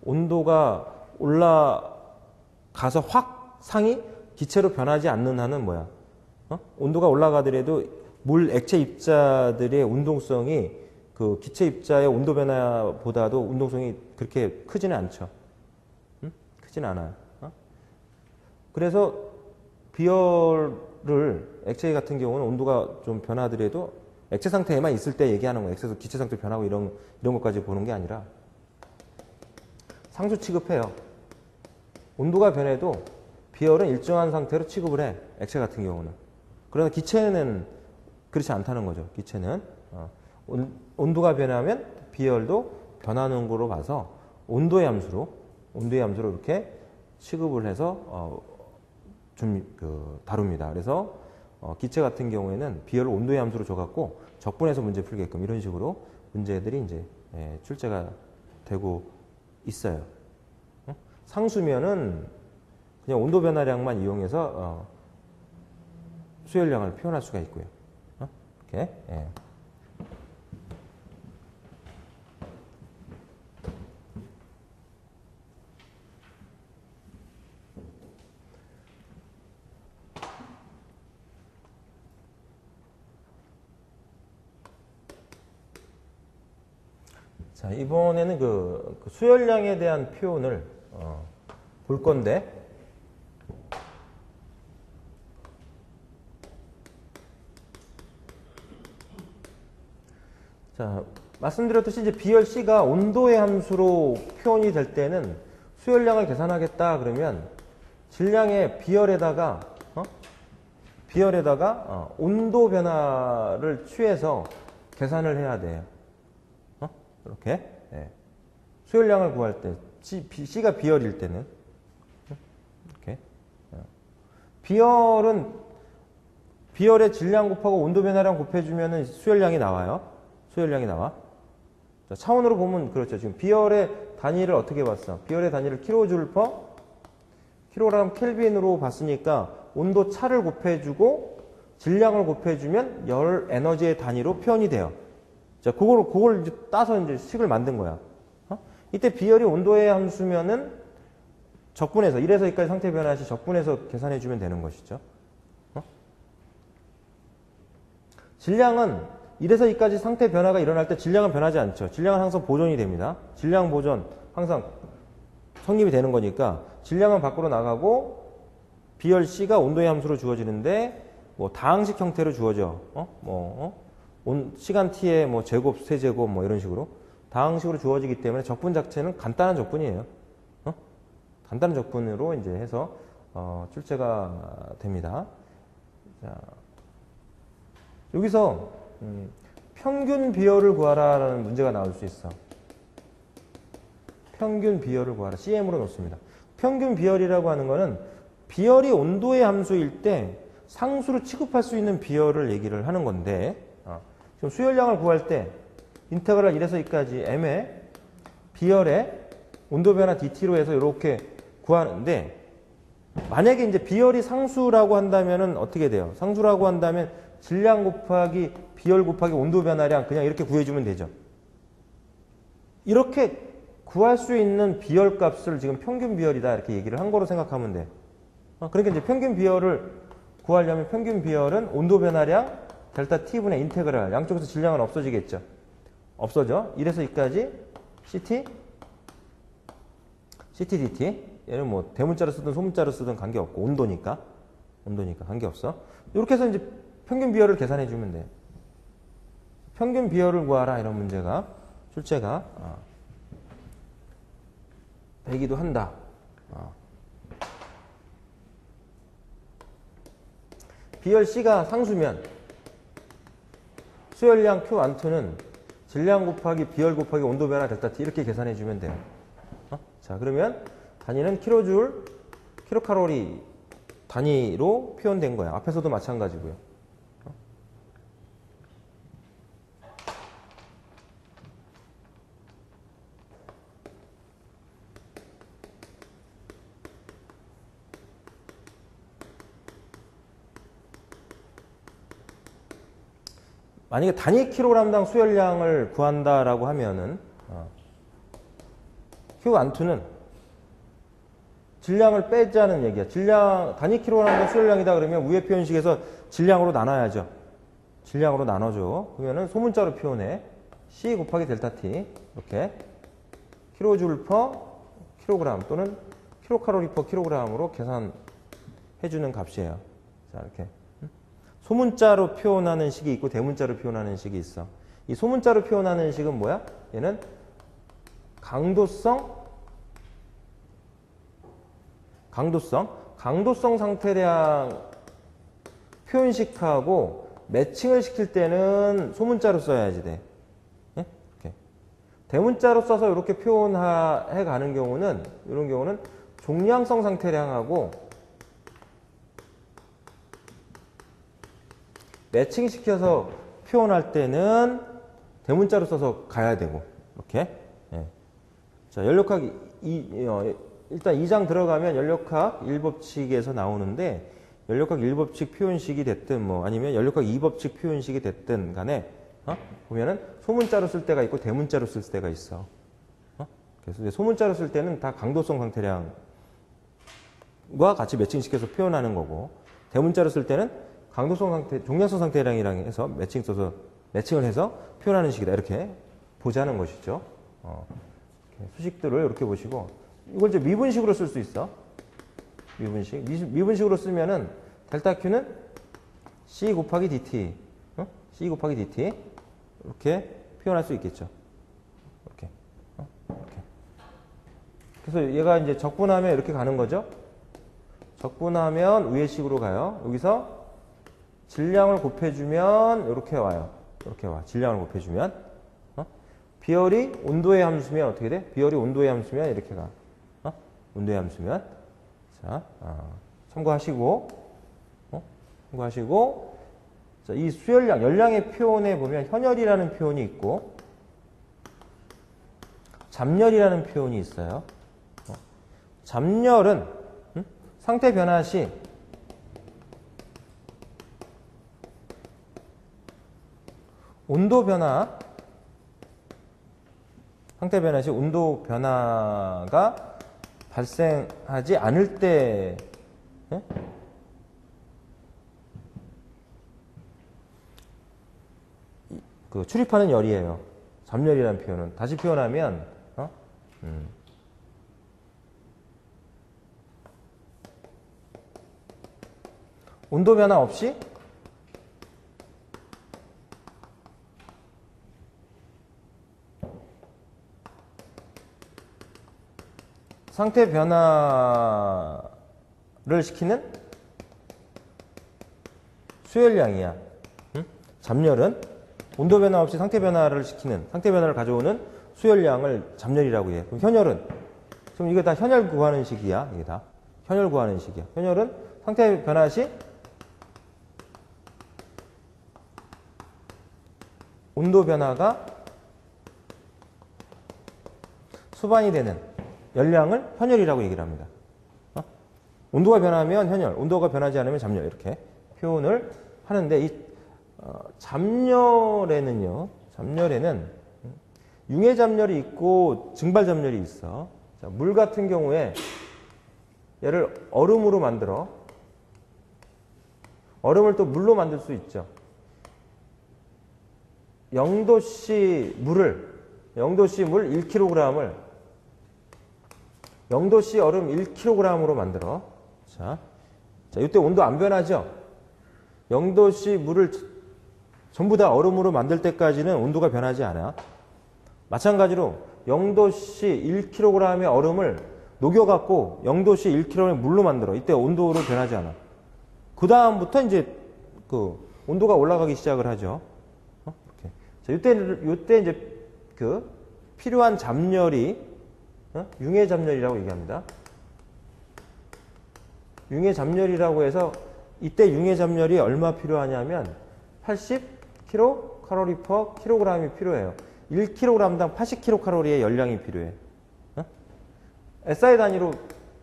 온도가 올라가서 확 상이 기체로 변하지 않는 한은 뭐야? 온도가 올라가더라도 물 액체 입자들의 운동성이 그 기체 입자의 온도 변화보다도 운동성이 그렇게 크지는 않죠. 크지는 않아요. 그래서 비열을 액체 같은 경우는 온도가 좀 변하더라도 액체 상태에만 있을 때 얘기하는 거예요. 액체에서 기체 상태 변하고 이런 것까지 보는 게 아니라 상수 취급해요. 온도가 변해도 비열은 일정한 상태로 취급을 해. 액체 같은 경우는. 그러나 기체는 그렇지 않다는 거죠. 기체는 온도가 변하면 비열도 변하는 거로 봐서 온도의 함수로 이렇게 취급을 해서 좀 다룹니다. 그래서 기체 같은 경우에는 비열을 온도의 함수로 줘갖고 적분해서 문제 풀게끔 이런 식으로 문제들이 이제 출제가 되고 있어요. 상수면은 그냥 온도 변화량만 이용해서 수열량을 표현할 수가 있고요. 이렇게. 자, 이번에는 그 수열량에 대한 표현을 볼 건데, 자, 말씀드렸듯이 이제 BRC가 온도의 함수로 표현이 될 때는 수열량을 계산하겠다 그러면 질량의 비열에다가 온도 변화를 취해서 계산을 해야 돼요. 이렇게. 수열량을 구할 때 C가 비열일 때는 이렇게. 비열의 질량 곱하고 온도 변화량 곱해주면 수열량이 나와요. 수열량이 나와. 자, 차원으로 보면 그렇죠. 지금 비열의 단위를 어떻게 봤어? 비열의 단위를 킬로줄 퍼 킬로그램 켈빈으로 봤으니까 온도 차를 곱해주고 질량을 곱해주면 열 에너지의 단위로 표현이 돼요. 자, 그걸 이제 따서 이제 식을 만든 거야. 이때 비열이 온도의 함수면은 적분해서 1에서 2까지 상태 변화 시 적분해서 계산해 주면 되는 것이죠. 질량은 1에서 2까지 상태 변화가 일어날 때 질량은 변하지 않죠. 질량은 항상 보존이 됩니다. 질량 보존 항상 성립이 되는 거니까 질량은 밖으로 나가고 비열 C가 온도의 함수로 주어지는데 뭐 다항식 형태로 주어져. 시간 t의 뭐 제곱, 세제곱 뭐 이런 식으로 다항식으로 주어지기 때문에 적분 자체는 간단한 적분이에요. 간단한 적분으로 이제 해서 출제가 됩니다. 자, 여기서 평균 비열을 구하라라는 문제가 나올 수 있어. 평균 비열을 구하라. CM으로 놓습니다. 평균 비열이라고 하는 거는 비열이 온도의 함수일 때 상수로 취급할 수 있는 비열을 얘기를 하는 건데 지금 수열량을 구할 때 인테그랄 1에서 2까지 m의 비열의 온도 변화 dt로 해서 이렇게 구하는데 만약에 이제 비열이 상수라고 한다면은 어떻게 돼요? 상수라고 한다면 질량 곱하기 비열 곱하기 온도 변화량 그냥 이렇게 구해주면 되죠. 이렇게 구할 수 있는 비열 값을 지금 평균 비열이다 이렇게 얘기를 한 거로 생각하면 돼. 그러니까 이제 평균 비열을 구하려면 평균 비열은 온도 변화량 델타 t분의 인테그랄 양쪽에서 질량은 없어지겠죠. 없어져. 1에서 2까지 ct dt 얘는 뭐 대문자로 쓰든 소문자로 쓰든 관계없고 온도니까 관계없어. 이렇게 해서 이제 평균 비열을 계산해 주면 돼. 평균 비열을 구하라 이런 문제가 출제가 되기도 한다. 비열 C가 상수면 수열량 Q12는 질량 곱하기 비열 곱하기 온도 변화 델타 T 이렇게 계산해 주면 돼요. 자, 그러면 단위는 킬로줄, 킬로칼로리 단위로 표현된 거야. 앞에서도 마찬가지고요. 만약에 단위 킬로그램당 수열량을 구한다라고 하면은 Q12는 질량을 빼자는 얘기야. 질량 단위 킬로그램당 수열량이다 그러면 위의 표현식에서 질량으로 나눠야죠. 질량으로 나눠줘. 그러면은 소문자로 표현해. C 곱하기 델타 T 이렇게 킬로줄 퍼 킬로그램 또는 킬로칼로리 퍼 킬로그램으로 계산해 주는 값이에요. 자, 이렇게. 소문자로 표현하는 식이 있고 대문자로 표현하는 식이 있어. 이 소문자로 표현하는 식은 뭐야? 얘는 강도성 상태량 표현식하고 매칭을 시킬 때는 소문자로 써야지 돼. 예? 이렇게. 대문자로 써서 이렇게 표현해 가는 경우는 이런 경우는 종량성 상태량하고 매칭시켜서 표현할 때는 대문자로 써서 가야 되고 이렇게. 예. 자, 연력학 일단 2장 들어가면 연력학 1법칙에서 나오는데 연력학 1법칙 표현식이 됐든 뭐 아니면 연력학 2법칙 표현식이 됐든 간에 보면은 소문자로 쓸 때가 있고 대문자로 쓸 때가 있어. 그래서 이제 소문자로 쓸 때는 다 강도성 상태량과 같이 매칭시켜서 표현하는 거고 대문자로 쓸 때는 강도성 상태, 종량성 상태량이랑 해서 매칭을 해서 표현하는 식이다. 이렇게 보자는 것이죠. 수식들을 이렇게 보시고, 이걸 이제 미분식으로 쓸 수 있어. 미분식으로 쓰면은, 델타 Q는 C 곱하기 DT, C 곱하기 DT. 이렇게 표현할 수 있겠죠. 이렇게. 이렇게. 그래서 얘가 이제 적분하면 이렇게 가는 거죠. 적분하면 위의 식으로 가요. 여기서 질량을 곱해주면 이렇게 와요. 이렇게 와. 질량을 곱해주면 비열이 온도의 함수면 어떻게 돼? 비열이 온도의 함수면 이렇게 가. 온도의 함수면 자 참고하시고 자, 이 수열량, 열량의 표현에 보면 현열이라는 표현이 있고 잠열이라는 표현이 있어요. 잠열은 상태 변화 시 온도 변화, 상태 변화 시 온도 변화가 발생하지 않을 때 그 출입하는 열이에요. 잠열이라는 표현은. 다시 표현하면 온도 변화 없이 상태 변화를 시키는 수열량이야. 잠열은 온도 변화 없이 상태 변화를 시키는, 상태 변화를 가져오는 수열량을 잠열이라고 해. 그럼 현열은? 지금 이게 다 현열 구하는 식이야. 이게 다. 현열 구하는 식이야. 현열은 상태 변화 시 온도 변화가 수반이 되는 열량을 현열이라고 얘기를 합니다. 온도가 변하면 현열, 온도가 변하지 않으면 잠열 이렇게 표현을 하는데 이 잠열에는요. 잠열에는 융해 잠열이 있고 증발 잠열이 있어. 자, 물 같은 경우에 얘를 얼음으로 만들어. 얼음을 또 물로 만들 수 있죠. 0도씨 물을 0도씨 물 1kg을 0도씨 얼음 1kg으로 만들어. 자, 이때 온도 안 변하죠? 0도씨 물을 전부 다 얼음으로 만들 때까지는 온도가 변하지 않아. 마찬가지로 0도씨 1kg의 얼음을 녹여갖고 0도씨 1kg의 물로 만들어. 이때 온도로 변하지 않아. 그 다음부터 이제 그 온도가 올라가기 시작을 하죠. 이렇게. 자, 이때 이제 그 필요한 잠열이 융해 잠열이라고 얘기합니다. 융해 잠열이라고 해서 이때 융해 잠열이 얼마 필요하냐면 80kcal/kg이 필요해요. 1kg당 80kcal의 열량이 필요해. SI 단위로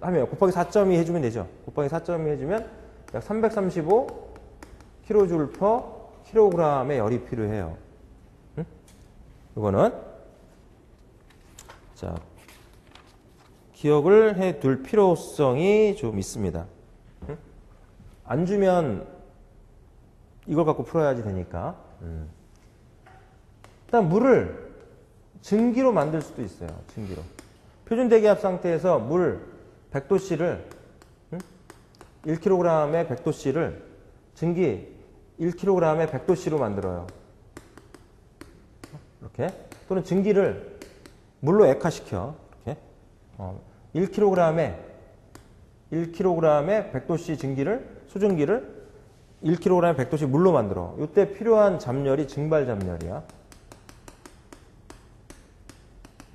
하면 곱하기 4.2 해주면 되죠. 곱하기 4.2 해주면 약 335kJ/kg의 열이 필요해요. 이거는 자 기억을 해둘 필요성이 좀 있습니다. 안 주면 이걸 갖고 풀어야지 되니까. 일단 물을 증기로 만들 수도 있어요. 증기로. 표준 대기압 상태에서 물 100도씨를 1kg의 100도씨를 증기 1kg의 100도씨로 만들어요. 이렇게. 또는 증기를 물로 액화시켜. 이렇게. 1kg의 100도씨 증기를, 수증기를 1kg의 100도씨 물로 만들어. 이때 필요한 잠열이 증발 잠열이야.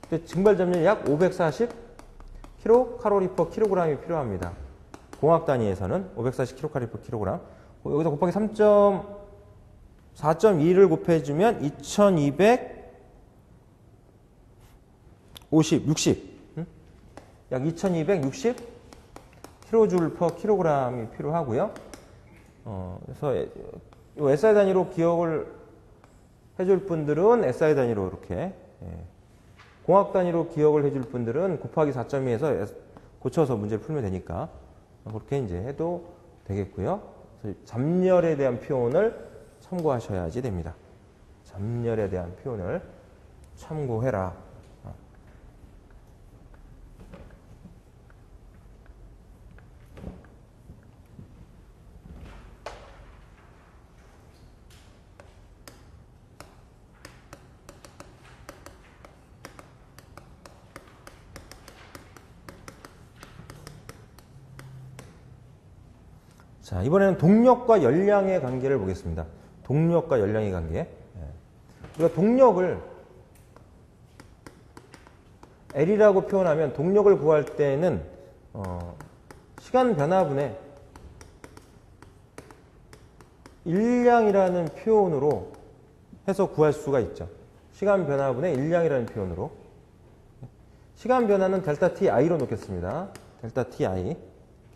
이때 증발 잠열이 약 540kcal/kg이 필요합니다. 공학 단위에서는 540kcal/kg. 여기서 곱하기 4.2를 곱해주면 2260. 약 2260kJ/kg이 필요하고요. 그래서 SI 단위로 기억을 해줄 분들은 SI 단위로 이렇게, 공학 단위로 기억을 해줄 분들은 곱하기 4.2에서 고쳐서 문제를 풀면 되니까 그렇게 이제 해도 되겠고요. 잠열에 대한 표현을 참고하셔야지 됩니다. 잠열에 대한 표현을 참고해라. 자, 이번에는 동력과 열량의 관계를 보겠습니다. 동력과 열량의 관계. 우리가 동력을 L이라고 표현하면 동력을 구할 때는 시간 변화분의 일량이라는 표현으로 해서 구할 수가 있죠. 시간 변화분의 일량이라는 표현으로. 시간 변화는 델타 TI로 놓겠습니다. 델타 TI.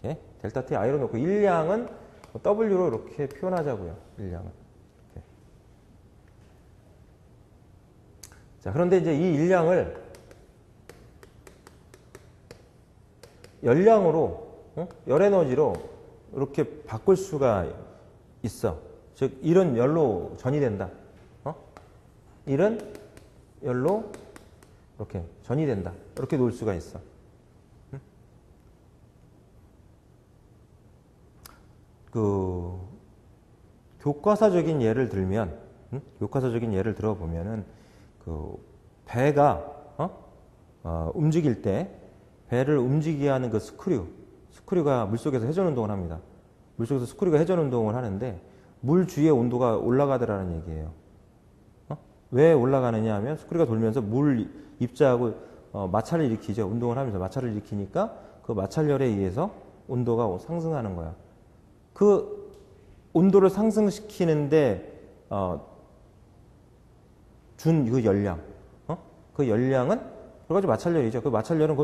이렇게 델타 TI로 놓고 일량은 W로 이렇게 표현하자고요. 일량은. 이렇게. 자, 그런데 이제 이 일량을 열량으로, 열 에너지로 이렇게 바꿀 수가 있어. 즉, 일은 열로 전이 된다. 일은 열로 이렇게 전이 된다. 이렇게 놓을 수가 있어. 그 교과서적인 예를 들면, 교과서적인 예를 들어보면은 그 배가 움직일 때 배를 움직이게 하는 그 스크류가 물속에서 회전 운동을 합니다. 물속에서 스크류가 회전 운동을 하는데 물 주위의 온도가 올라가더라는 얘기예요. 왜 올라가느냐 하면 스크류가 돌면서 물 입자하고 마찰을 일으키죠. 운동을 하면서 마찰을 일으키니까 그 마찰열에 의해서 온도가 상승하는 거야. 그 온도를 상승시키는데 준 그 열량, 그 열량은 여러 가지 마찰열이죠. 그 마찰열은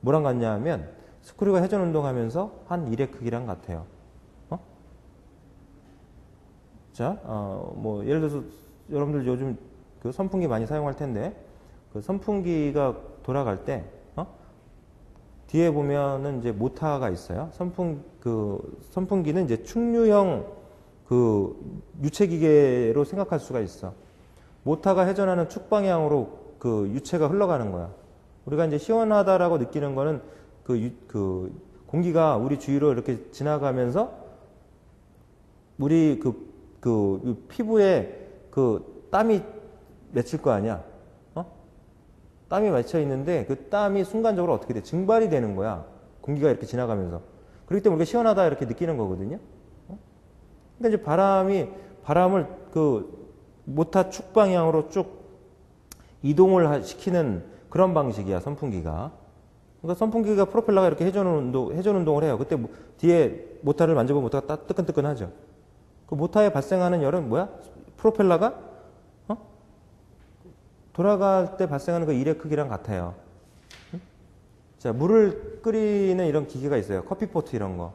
뭐랑 같냐 하면 스크류가 회전 운동하면서 한 일의 크기랑 같아요. 자, 뭐 예를 들어서 여러분들 요즘 그 선풍기 많이 사용할 텐데 그 선풍기가 돌아갈 때 뒤에 보면은 이제 모터가 있어요. 선풍기는 이제 충류형 그 유체 기계로 생각할 수가 있어. 모터가 회전하는 축 방향으로 그 유체가 흘러가는 거야. 우리가 이제 시원하다라고 느끼는 거는 그 공기가 우리 주위로 이렇게 지나가면서 우리 그 피부에 그 땀이 맺힐 거 아니야. 땀이 맺혀 있는데 그 땀이 순간적으로 어떻게 돼? 증발이 되는 거야. 공기가 이렇게 지나가면서. 그렇기 때문에 우리가 시원하다 이렇게 느끼는 거거든요. 그러니까 이제 바람을 그 모터 축 방향으로 쭉 이동을 시키는 그런 방식이야, 선풍기가. 그러니까 선풍기가 프로펠러가 이렇게 회전 운동을 해요. 그때 뒤에 모터를 만져보면 모터가 뜨끈뜨끈하죠. 그 모터에 발생하는 열은 뭐야? 프로펠러가 돌아갈 때 발생하는 그 일의 크기랑 같아요. 자, 물을 끓이는 이런 기계가 있어요. 커피포트 이런 거.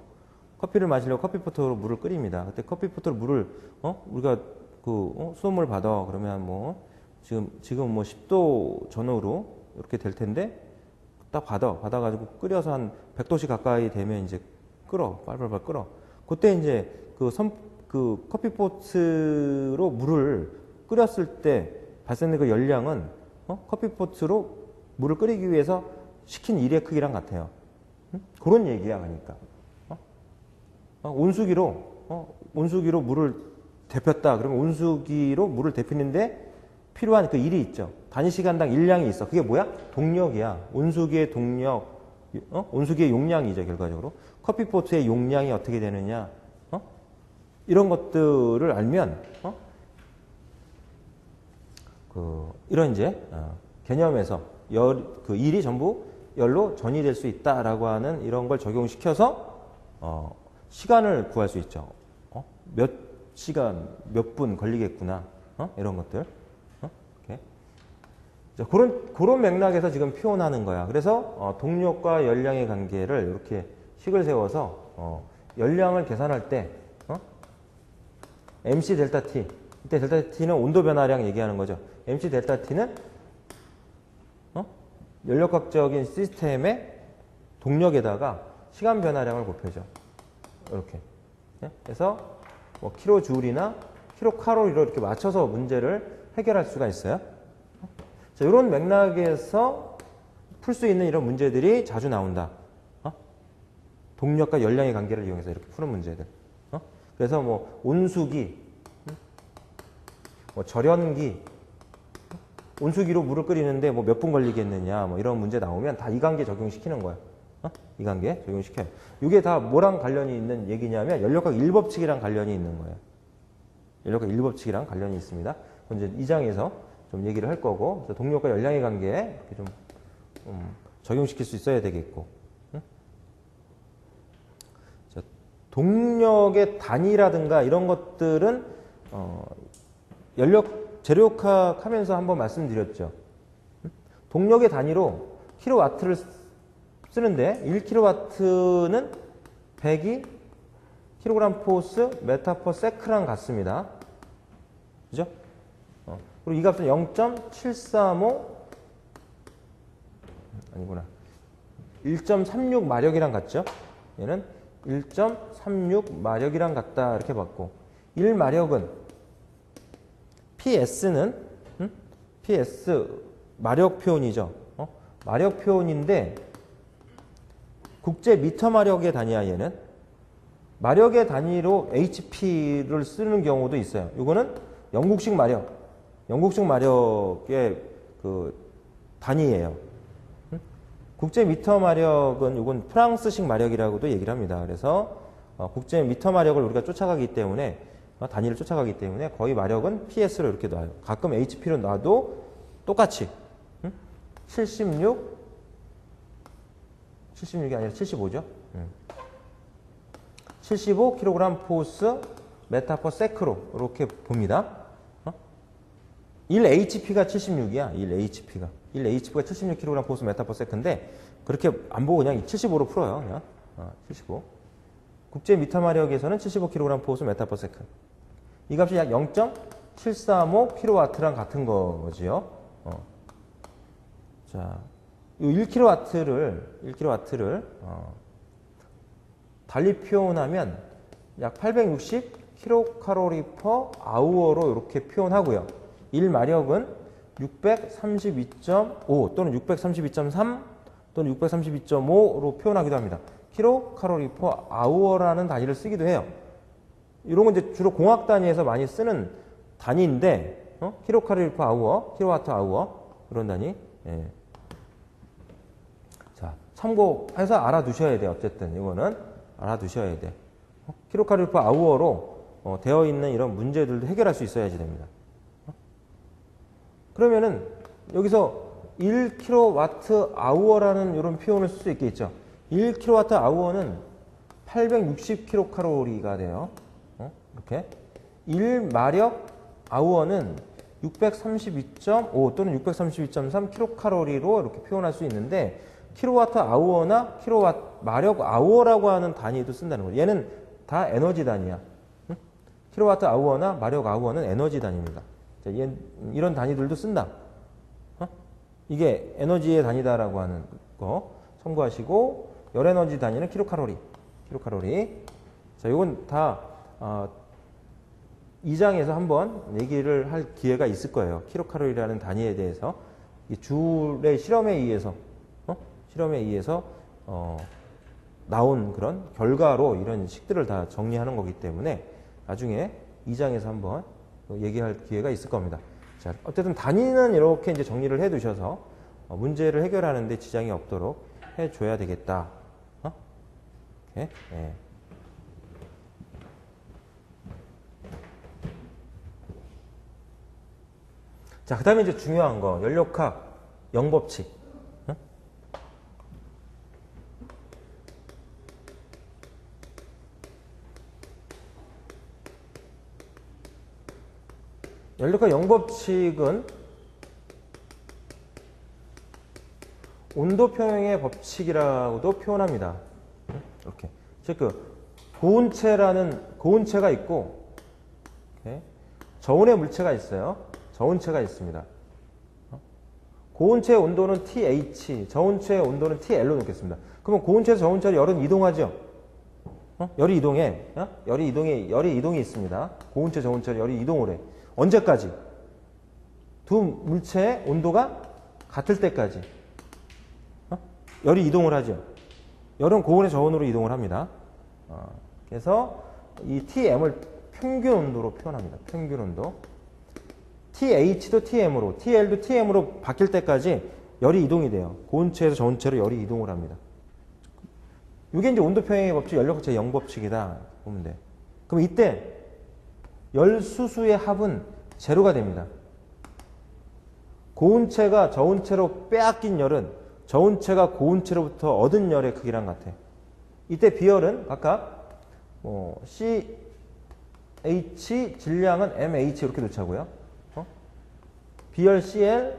커피를 마시려고 커피포트로 물을 끓입니다. 그때 커피포트로 물을 우리가 수돗물 받아 그러면 뭐 지금 뭐 10도 전후로 이렇게 될 텐데 딱 받아가지고 끓여서 한 100도씨 가까이 되면 이제 빨빨 끓어. 그때 이제 그 커피포트로 물을 끓였을 때 발생된 그 열량은 커피포트로 물을 끓이기 위해서 시킨 일의 크기랑 같아요. 그런 얘기야, 그러니까. 온수기로 물을 데폈다. 그러면 온수기로 물을 데피는데 필요한 그 일이 있죠. 단시간당 일량이 있어. 그게 뭐야? 동력이야. 온수기의 동력, 온수기의 용량이죠, 결과적으로. 커피포트의 용량이 어떻게 되느냐. 이런 것들을 알면, 이런 이제, 개념에서 그 일이 전부 열로 전이될 수 있다라고 하는 이런 걸 적용시켜서, 시간을 구할 수 있죠. 몇 시간, 몇 분 걸리겠구나. 이런 것들. 이렇게. 자, 그런 맥락에서 지금 표현하는 거야. 그래서, 동력과 열량의 관계를 이렇게 식을 세워서, 열량을 계산할 때, MC 델타 T. 이때 델타 T는 온도 변화량 얘기하는 거죠. MC 델타 T는 연력학적인 시스템의 동력에다가 시간 변화량을 곱해줘. 이렇게. 그래서 뭐 킬로줄이나 킬로칼로리로 이렇게 맞춰서 문제를 해결할 수가 있어요. 자, 이런 맥락에서 풀 수 있는 이런 문제들이 자주 나온다. 동력과 열량의 관계를 이용해서 이렇게 푸는 문제들. 그래서 뭐 온수기, 뭐 절연기, 온수기로 물을 끓이는데 뭐 몇 분 걸리겠느냐, 뭐 이런 문제 나오면 다 이 관계 적용시키는 거야. 이 관계 적용시켜요. 이게 다 뭐랑 관련이 있는 얘기냐면 연력학 1법칙이랑 관련이 있는 거예요. 연력학 1법칙이랑 관련이 있습니다. 이제 2장에서 좀 얘기를 할 거고, 동력과 열량의 관계에 이렇게 좀 적용시킬 수 있어야 되겠고. 동력의 단위라든가 이런 것들은 재료학 하면서 한번 말씀드렸죠. 동력의 단위로 킬로와트를 쓰는데 1킬로와트는 100이 킬로그램 포스 메타 퍼 세크랑 같습니다. 그죠? 그리고 이 값은 0.735 아니구나. 1.36 마력이랑 같죠? 얘는 1.36 마력이랑 같다 이렇게 봤고 1마력은 PS는 PS 마력 표현이죠. 마력 표현인데 국제 미터 마력의 단위야 얘는. 마력의 단위로 HP를 쓰는 경우도 있어요. 이거는 영국식 마력. 영국식 마력의 그 단위예요. 국제 미터 마력은 이건 프랑스식 마력이라고도 얘기를 합니다. 그래서 국제 미터 마력을 우리가 쫓아가기 때문에 단위를 쫓아가기 때문에 거의 마력은 PS로 이렇게 놔요. 가끔 HP로 놔도 똑같이 76, 76이 아니라 75죠. 75kg 포스 메타 퍼 세크로 이렇게 봅니다. 1HP가 76이야. 1HP가 76kg 포스 메타 퍼 세크인데 그렇게 안 보고 그냥 75로 풀어요. 그냥 75. 국제 미터 마력에서는 75kg 포스 메타 퍼 세크. 이 값이 약 0.735kW랑 같은 거지요. 자, 이 1kW를 달리 표현하면 약 860kcal per hour로 이렇게 표현하고요. 1마력은 632.5 또는 632.3 또는 632.5로 표현하기도 합니다. kcal per hour라는 단위를 쓰기도 해요. 이런 건 이제 주로 공학 단위에서 많이 쓰는 단위인데, kcal per hour, 킬로와트 아워 이런 단위. 예. 자, 참고해서 알아두셔야 돼요. 어쨌든 이거는 알아두셔야 돼. 킬로칼로리 per hour로 되어 있는 이런 문제들도 해결할 수 있어야지 됩니다. 그러면은 여기서 1kWh라는 이런 표현을 쓸 수 있겠죠. 1kWh는 860kcal가 돼요. 이렇게 1마력 hour는 632.5 또는 632.3 kcal로 이렇게 표현할 수 있는데 킬로와트 아워나 킬로와트 마력 아워라고 하는 단위도 쓴다는 거예요. 얘는 다 에너지 단위야. 킬로와트 아워나 마력 아워는 에너지 단위입니다. 자, 이런 단위들도 쓴다. 이게 에너지의 단위다라고 하는 거 참고하시고 열 에너지 단위는 킬로칼로리. 자, 이건 다 2장에서 한번 얘기를 할 기회가 있을 거예요. 킬로칼로리라는 단위에 대해서 이 줄의 실험에 의해서 나온 그런 결과로 이런 식들을 다 정리하는 거기 때문에 나중에 2장에서 한번 얘기할 기회가 있을 겁니다. 자, 어쨌든 단위는 이렇게 이제 정리를 해 두셔서 문제를 해결하는 데 지장이 없도록 해 줘야 되겠다. 네. 자, 그 다음에 이제 중요한 거, 연력학 영법칙. 연력학 영법칙은 온도 평형의 법칙이라고도 표현합니다. 이렇게. 즉, 고온체가 있고, 저온의 물체가 있어요. 저온체가 있습니다. 고온체의 온도는 TH, 저온체의 온도는 TL로 놓겠습니다. 그러면 고온체에서 저온체로 열은 이동하죠? 열이 이동해. 열이 이동이 있습니다. 고온체, 저온체로 열이 이동을 해. 언제까지? 두 물체의 온도가 같을 때까지. 열이 이동을 하죠. 열은 고온의 저온으로 이동을 합니다. 그래서 이 TM을 평균 온도로 표현합니다. 평균 온도. TH도 TM으로, TL도 TM으로 바뀔 때까지 열이 이동이 돼요. 고온체에서 저온체로 열이 이동을 합니다. 이게 이제 온도 평형의 법칙, 연력학 제0법칙이다 보면 돼. 그럼 이때 열수수의 합은 제로가 됩니다. 고온체가 저온체로 빼앗긴 열은 저온체가 고온체로부터 얻은 열의 크기랑 같아. 이때 비열은 각각 CH 질량은 MH 이렇게 놓자고요. 비열 CL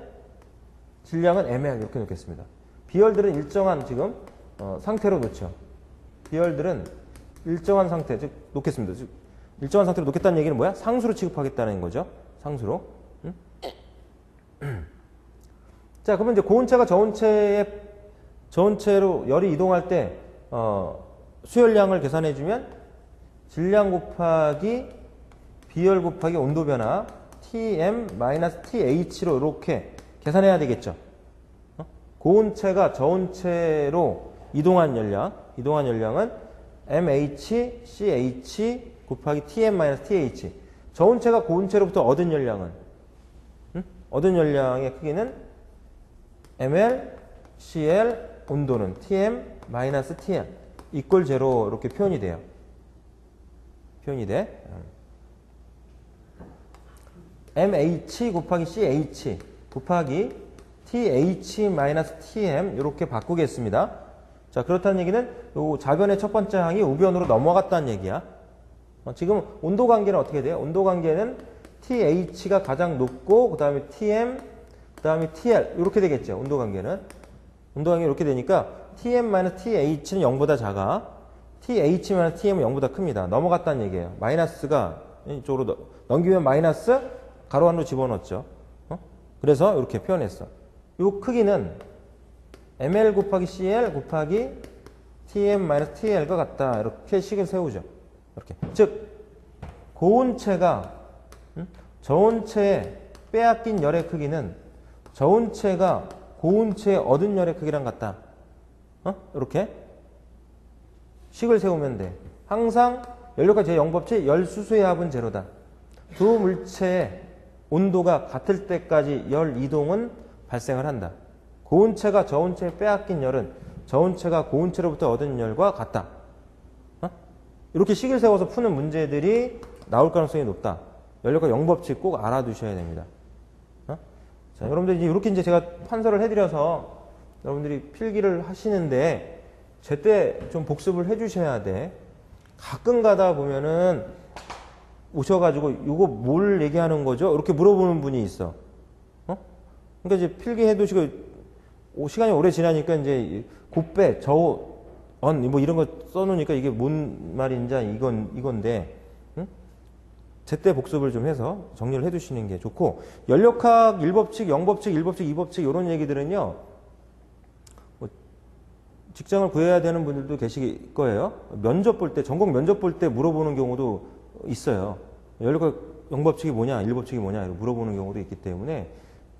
질량은 ML 이렇게 놓겠습니다. B열들은 일정한 지금 상태로 놓죠. B열들은 일정한 상태, 즉 놓겠습니다. 즉 일정한 상태로 놓겠다는 얘기는 뭐야? 상수로 취급하겠다는 거죠. 상수로. 자, 그러면 이제 고온체가 저온체로 열이 이동할 때 수열량을 계산해주면 질량 곱하기 B열 곱하기 온도 변화 Tm-TH로 이렇게 계산해야 되겠죠. 고온체가 저온체로 이동한 열량은 MHCH 곱하기 Tm-TH. 저온체가 고온체로부터 얻은 열량은 얻은 열량의 크기는 ml, cl, 온도는 Tm-Tm 이퀄 제로 이렇게 표현이 돼요. 표현이 돼. MH 곱하기 CH 곱하기 TH-TM 이렇게 바꾸겠습니다. 자, 그렇다는 얘기는 요 좌변의 첫 번째 항이 우변으로 넘어갔다는 얘기야. 지금 온도 관계는 어떻게 돼요? 온도 관계는 TH가 가장 높고 그 다음에 TM, 그 다음에 TL 이렇게 되겠죠. 온도 관계는. 온도 관계가 이렇게 되니까 TM-TH는 0보다 작아. TH-TM은 0보다 큽니다. 넘어갔다는 얘기예요. 마이너스가 이쪽으로 넘기면 마이너스 가로 안으로 집어넣었죠. 그래서 이렇게 표현했어. 이 크기는 ml 곱하기 cl 곱하기 Tm-TL과 같다. 이렇게 식을 세우죠. 이렇게. 즉 고온체가 저온체에 빼앗긴 열의 크기는 저온체가 고온체에 얻은 열의 크기랑 같다. 이렇게 식을 세우면 돼. 항상 연료가 제0법칙 열수수의 합은 제로다. 두 물체의 온도가 같을 때까지 열 이동은 발생을 한다. 고온체가 저온체에 빼앗긴 열은 저온체가 고온체로부터 얻은 열과 같다. 이렇게 식을 세워서 푸는 문제들이 나올 가능성이 높다. 연료가 0법칙 꼭 알아두셔야 됩니다. 자, 여러분들 이렇게 이제 제가 판서를 해드려서 여러분들이 필기를 하시는데 제때 좀 복습을 해주셔야 돼. 가끔 가다 보면은 오셔가지고 이거 뭘 얘기하는 거죠? 이렇게 물어보는 분이 있어. 그러니까 이제 필기해 두시고 시간이 오래 지나니까 이제 곱배, 저온 뭐 이런 거 써놓으니까 이게 뭔 말인지 이건데 제때 복습을 좀 해서 정리를 해 두시는 게 좋고 연력학 1법칙, 0법칙, 1법칙, 2법칙 이런 얘기들은요. 직장을 구해야 되는 분들도 계실 거예요. 면접 볼 때, 전공 면접 볼 때 물어보는 경우도 있어요. 연료가 0법칙이 뭐냐, 1법칙이 뭐냐 이렇게 물어보는 경우도 있기 때문에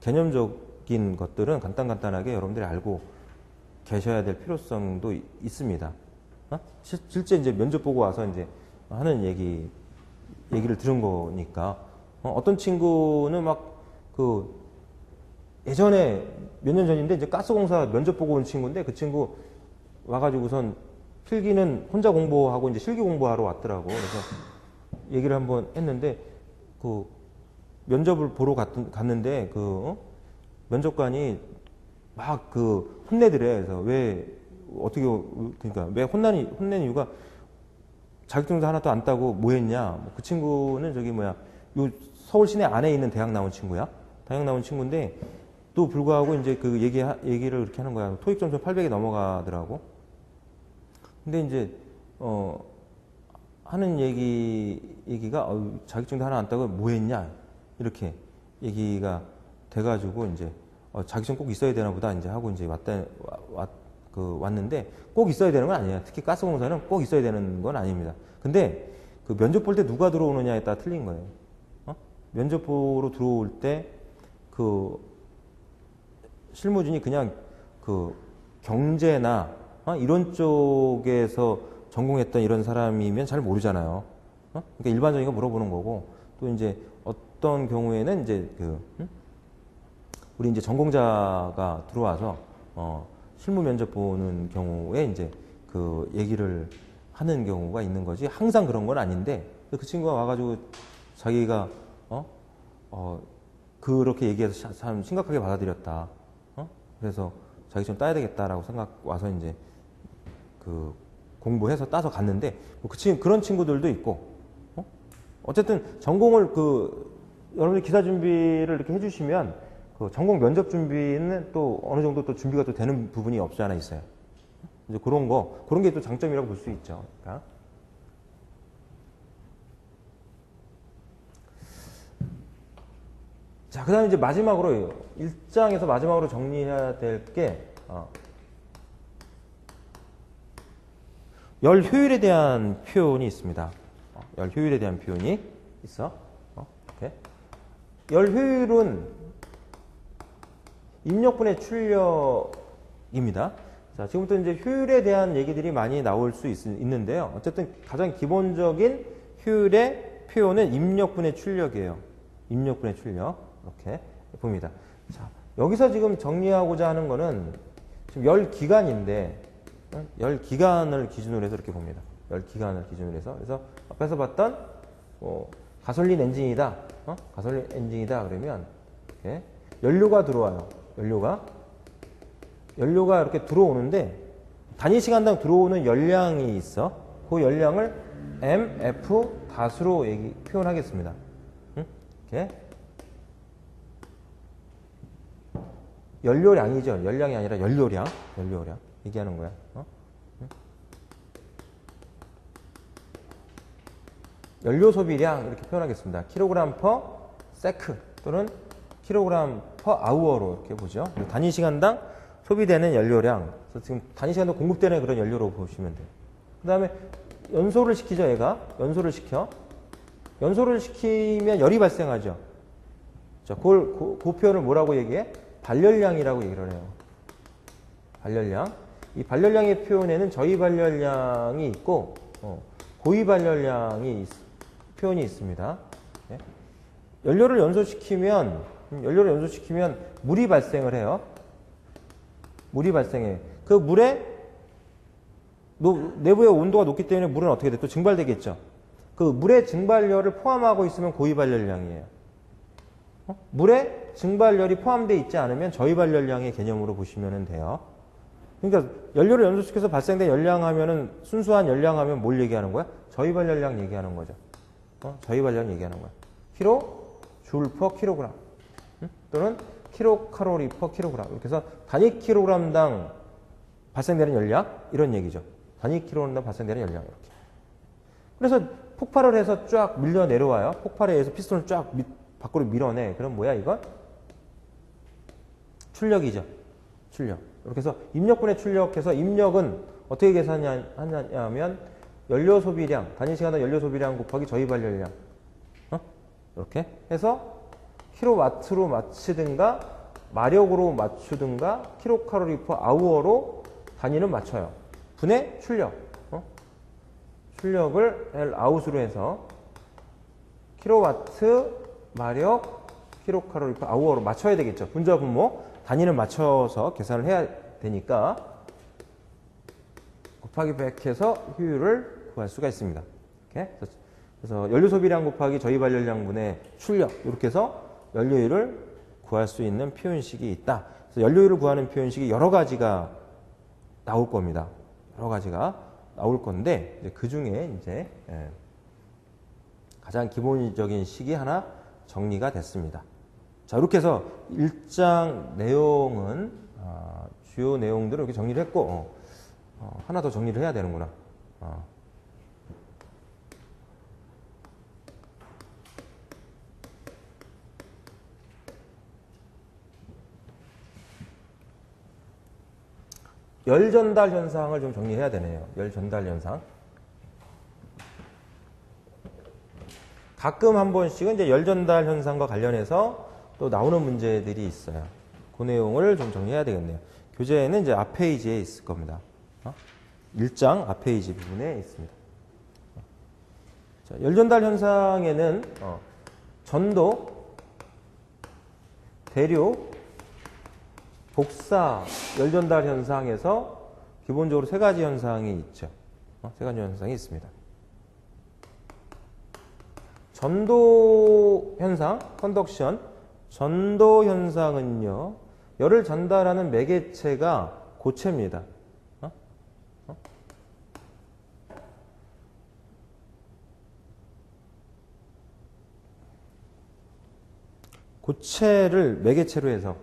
개념적인 것들은 간단하게 여러분들이 알고 계셔야 될 필요성도 있습니다. 실제 이제 면접 보고 와서 이제 하는 얘기를 들은 거니까 어떤 친구는 막 예전에 몇 년 전인데 이제 가스공사 면접 보고 온 친구인데 그 친구 와가지고선 필기는 혼자 공부하고 이제 실기 공부하러 왔더라고. 그래서 얘기를 한번 했는데 면접을 보러 갔는데 면접관이 막 혼내더래. 그래서 그러니까 왜 혼낸 이유가 자격증도 하나도 안 따고 뭐 했냐. 그 친구는 요 서울 시내 안에 있는 대학 나온 친구야. 대학 나온 친구인데 또 불구하고 이제 얘기를 이렇게 하는 거야. 토익 점수 800이 넘어가더라고. 근데 이제 하는 얘기가 자격증도 하나 안 따고 뭐 했냐 이렇게 얘기가 돼가지고 이제 자격증 꼭 있어야 되나 보다 이제 하고 이제 왔는데 꼭 있어야 되는 건 아니에요. 특히 가스공사는 꼭 있어야 되는 건 아닙니다. 근데 면접 볼 때 누가 들어오느냐에 따라 틀린 거예요. 면접 보러 들어올 때 실무진이 그냥 경제나 이런 쪽에서 전공했던 이런 사람이면 잘 모르잖아요. 그러니까 일반적인 거 물어보는 거고 또 이제 어떤 경우에는 이제 우리 이제 전공자가 들어와서 실무 면접 보는 경우에 이제 얘기를 하는 경우가 있는 거지 항상 그런 건 아닌데 그 친구가 와가지고 자기가 그렇게 얘기해서 참 심각하게 받아들였다. 그래서 자격증 따야 되겠다라고 와서 이제 공부해서 따서 갔는데 그런 친구들도 있고 어쨌든 전공을 여러분들 기사 준비를 이렇게 해주시면 그 전공 면접 준비는 또 어느 정도 또 준비가 또 되는 부분이 없지 않아 있어요. 이제 그런 게 또 장점이라고 볼 수 있죠. 그러니까. 자, 그 다음에 이제 마지막으로, 1장에서 마지막으로 정리해야 될 게, 열 효율에 대한 표현이 있습니다. 열 효율에 대한 표현이 있어. 이렇게. 열 효율은 입력분의 출력입니다. 자, 지금부터 이제 효율에 대한 얘기들이 많이 나올 수 있는데요. 어쨌든 가장 기본적인 효율의 표현은 입력분의 출력이에요. 입력분의 출력. 이렇게 봅니다. 자, 여기서 지금 정리하고자 하는 거는 지금 열 기간인데, 열 기간을 기준으로 해서 이렇게 봅니다. 열 기간을 기준으로 해서. 그래서 앞에서 봤던, 가솔린 엔진이다. 가솔린 엔진이다. 그러면, 이렇게 연료가 들어와요. 연료가 이렇게 들어오는데, 단위 시간당 들어오는 열량이 있어. 그 열량을 MF 다수로 표현하겠습니다. 이렇게. 연료량이죠. 열량이 아니라 연료량 얘기하는 거야. 연료 소비량 이렇게 표현하겠습니다. 킬로그램 퍼 세크 또는 킬로그램 퍼 아우어로 이렇게 보죠. 단위 시간당 소비되는 연료량. 그래서 지금 단위 시간당 공급되는 그런 연료로 보시면 돼요. 그 다음에 연소를 시키죠. 얘가 연소를 시키면 열이 발생하죠. 자, 그 표현을 뭐라고 얘기해? 발열량이라고 얘기를 해요. 발열량. 이 발열량의 표현에는 저희 발열량이 있고 고위 발열량이 표현이 있습니다. 네. 연료를 연소시키면 물이 발생을 해요. 물이 발생해. 그 물에 내부의 온도가 높기 때문에 물은 어떻게 돼? 또 증발되겠죠. 그 물의 증발열을 포함하고 있으면 고위 발열량이에요. 물에 증발열이 포함되어 있지 않으면 저희 발열량의 개념으로 보시면 돼요. 그러니까 연료를 연소시켜서 발생된 열량 하면은 순수한 열량 하면 뭘 얘기하는 거야? 저희 발열량 얘기하는 거죠. 저희 발열량 얘기하는 거야. 킬로 줄 퍼 킬로그램 또는 킬로 칼로리 퍼 킬로그램. 이렇게 해서 단위 킬로그램당 발생되는 열량 이런 얘기죠. 단위 킬로그램당 발생되는 열량 이렇게. 그래서 폭발을 해서 쫙 밀려 내려와요. 폭발에 의해서 피스톤을 쫙 밖으로 밀어내. 그럼 뭐야 이건? 출력이죠. 출력. 이렇게 해서 입력분의 출력해서 입력은 어떻게 계산하냐면 연료 소비량, 단위 시간당 연료 소비량 곱하기 저희 발열량. 이렇게 해서 킬로와트로 맞추든가 마력으로 맞추든가 킬로칼로리 퍼 아우어로 단위는 맞춰요. 분의 출력. 출력을 L 아웃으로 해서 킬로와트 마력 킬로칼로리 퍼 아우어로 맞춰야 되겠죠. 분자 분모 단위는 맞춰서 계산을 해야 되니까 곱하기 100 해서 효율을 구할 수가 있습니다. 이렇게. 그래서 연료 소비량 곱하기 저희 발열량분의 출력 이렇게 해서 연료율을 구할 수 있는 표현식이 있다. 그래서 연료율을 구하는 표현식이 여러 가지가 나올 겁니다. 여러 가지가 나올 건데 이제 그 중에 이제 가장 기본적인 식이 하나 정리가 됐습니다. 자, 이렇게 해서 1장 내용은 주요 내용들을 이렇게 정리를 했고 하나 더 정리를 해야 되는구나. 열 전달 현상을 좀 정리해야 되네요. 열 전달 현상. 가끔 한 번씩은 이제 열 전달 현상과 관련해서 또 나오는 문제들이 있어요. 그 내용을 좀 정리해야 되겠네요. 교재에는 이제 앞 페이지에 있을 겁니다. 1장 앞 페이지 부분에 있습니다. 자, 열 전달 현상에는 전도, 대류, 복사, 열 전달 현상에서 기본적으로 세 가지 현상이 있죠. 세 가지 현상이 있습니다. 전도 현상, 컨덕션. 전도 현상은요, 열을 전달하는 매개체가 고체입니다. 고체를 매개체로 해서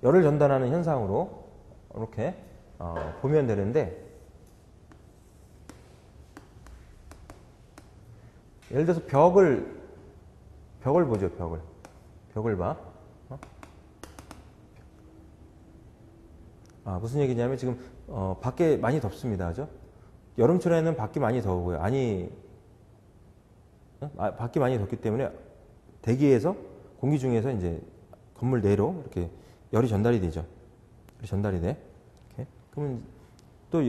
열을 전달하는 현상으로 이렇게 보면 되는데, 예를 들어서 벽을 보죠. 벽을 봐. 무슨 얘기냐면 지금 밖에 많이 덥습니다. 그죠? 여름철에는 밖이 많이 더우고요. 밖이 많이 덥기 때문에 대기에서, 공기 중에서 이제 건물 내로 이렇게 열이 전달이 되죠. 열이 전달이 돼. 이렇게. 그러면 또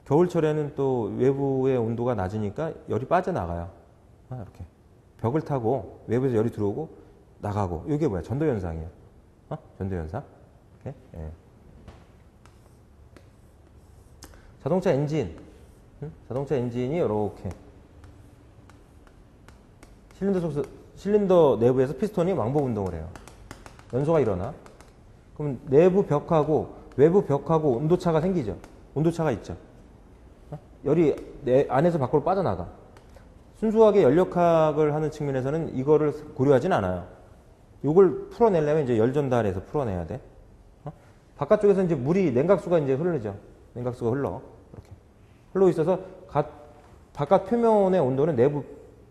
겨울철에는 또 외부의 온도가 낮으니까 열이 빠져나가요. 이렇게. 벽을 타고 외부에서 열이 들어오고 나가고. 이게 뭐야? 전도현상이에요. 전도현상. 이렇게. 예. 자동차 엔진. 자동차 엔진이 이렇게. 실린더 내부에서 피스톤이 왕복 운동을 해요. 연소가 일어나. 그럼 내부 벽하고 외부 벽하고 온도차가 생기죠. 온도차가 있죠. 열이 내 안에서 밖으로 빠져나가. 순수하게 연력학을 하는 측면에서는 이거를 고려하진 않아요. 이걸 풀어내려면 이제 열 전달해서 풀어내야 돼. 바깥쪽에서 이제 물이, 냉각수가 이제 흐르죠. 냉각수가 흘러. 이렇게. 흘러 있어서 바깥 표면의 온도는 내부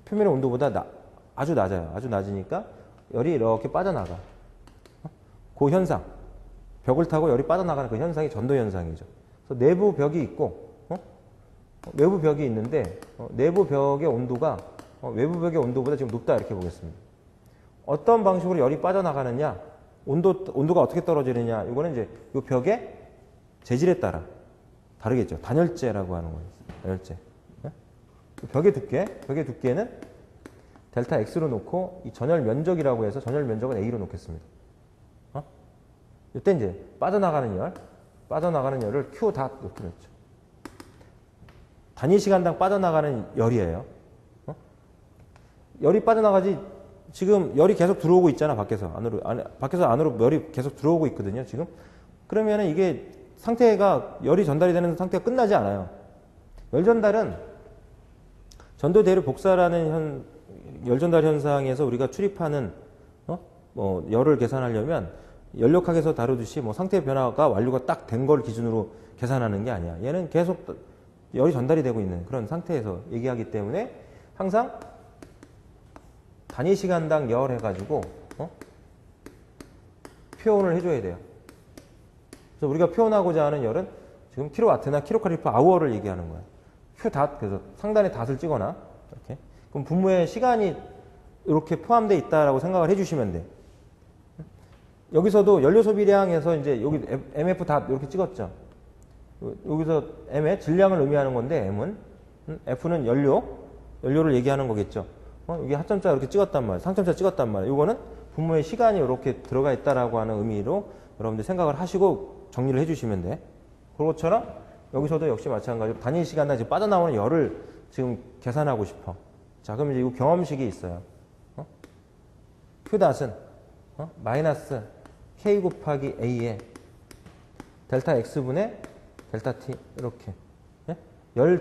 표면의 온도보다 아주 낮아요. 아주 낮으니까 열이 이렇게 빠져나가. 그 현상. 벽을 타고 열이 빠져나가는 그 현상이 전도 현상이죠. 그래서 내부 벽이 있고, 외부 벽이 있는데, 내부 벽의 온도가 외부 벽의 온도보다 지금 높다 이렇게 보겠습니다. 어떤 방식으로 열이 빠져나가느냐, 온도가 어떻게 떨어지느냐, 이거는 이제 이 벽의 재질에 따라 다르겠죠. 단열재라고 하는 거예요. 단열재. 벽의 두께는 델타 X로 놓고 이 전열 면적이라고 해서 전열 면적은 A로 놓겠습니다. 이때 이제 빠져나가는 열을 Q 닷 이렇게 놓죠. 단위 시간당 빠져나가는 열이에요. 열이 빠져나가지, 지금 열이 계속 들어오고 있잖아, 밖에서 안으로 열이 계속 들어오고 있거든요, 지금. 그러면은 이게 열이 전달이 되는 상태가 끝나지 않아요. 열 전달은 전도대류 복사라는 열 전달 현상에서 우리가 출입하는, 열을 계산하려면 연력학에서 다루듯이 상태 변화가 완료가 딱 된 걸 기준으로 계산하는 게 아니야. 얘는 계속 열이 전달이 되고 있는 그런 상태에서 얘기하기 때문에 항상 단위 시간당 열 해가지고 표현을 해줘야 돼요. 그래서 우리가 표현하고자 하는 열은 지금 킬로와트나 킬로칼리 퍼 아워를 얘기하는 거예요. Q 닷, 그래서 상단에 닷을 찍거나 이렇게. 그럼 분모에 시간이 이렇게 포함되어 있다라고 생각을 해주시면 돼. 여기서도 연료 소비량에서 이제 여기 MF 닷 이렇게 찍었죠. 여기서 M의 질량을 의미하는 건데 M은 F는 연료를 얘기하는 거겠죠. 여기 하점자 이렇게 찍었단 말이에요. 상점자 찍었단 말이에요. 이거는 분모의 시간이 이렇게 들어가 있다라고 하는 의미로 여러분들 생각을 하시고 정리를 해주시면 돼. 그것처럼 여기서도 역시 마찬가지로 단위 시간당 지금 빠져나오는 열을 지금 계산하고 싶어. 자, 그럼 이제 이 경험식이 있어요. Q닷은 마이너스 K 곱하기 A에 델타 X분의 델타 T 이렇게. 열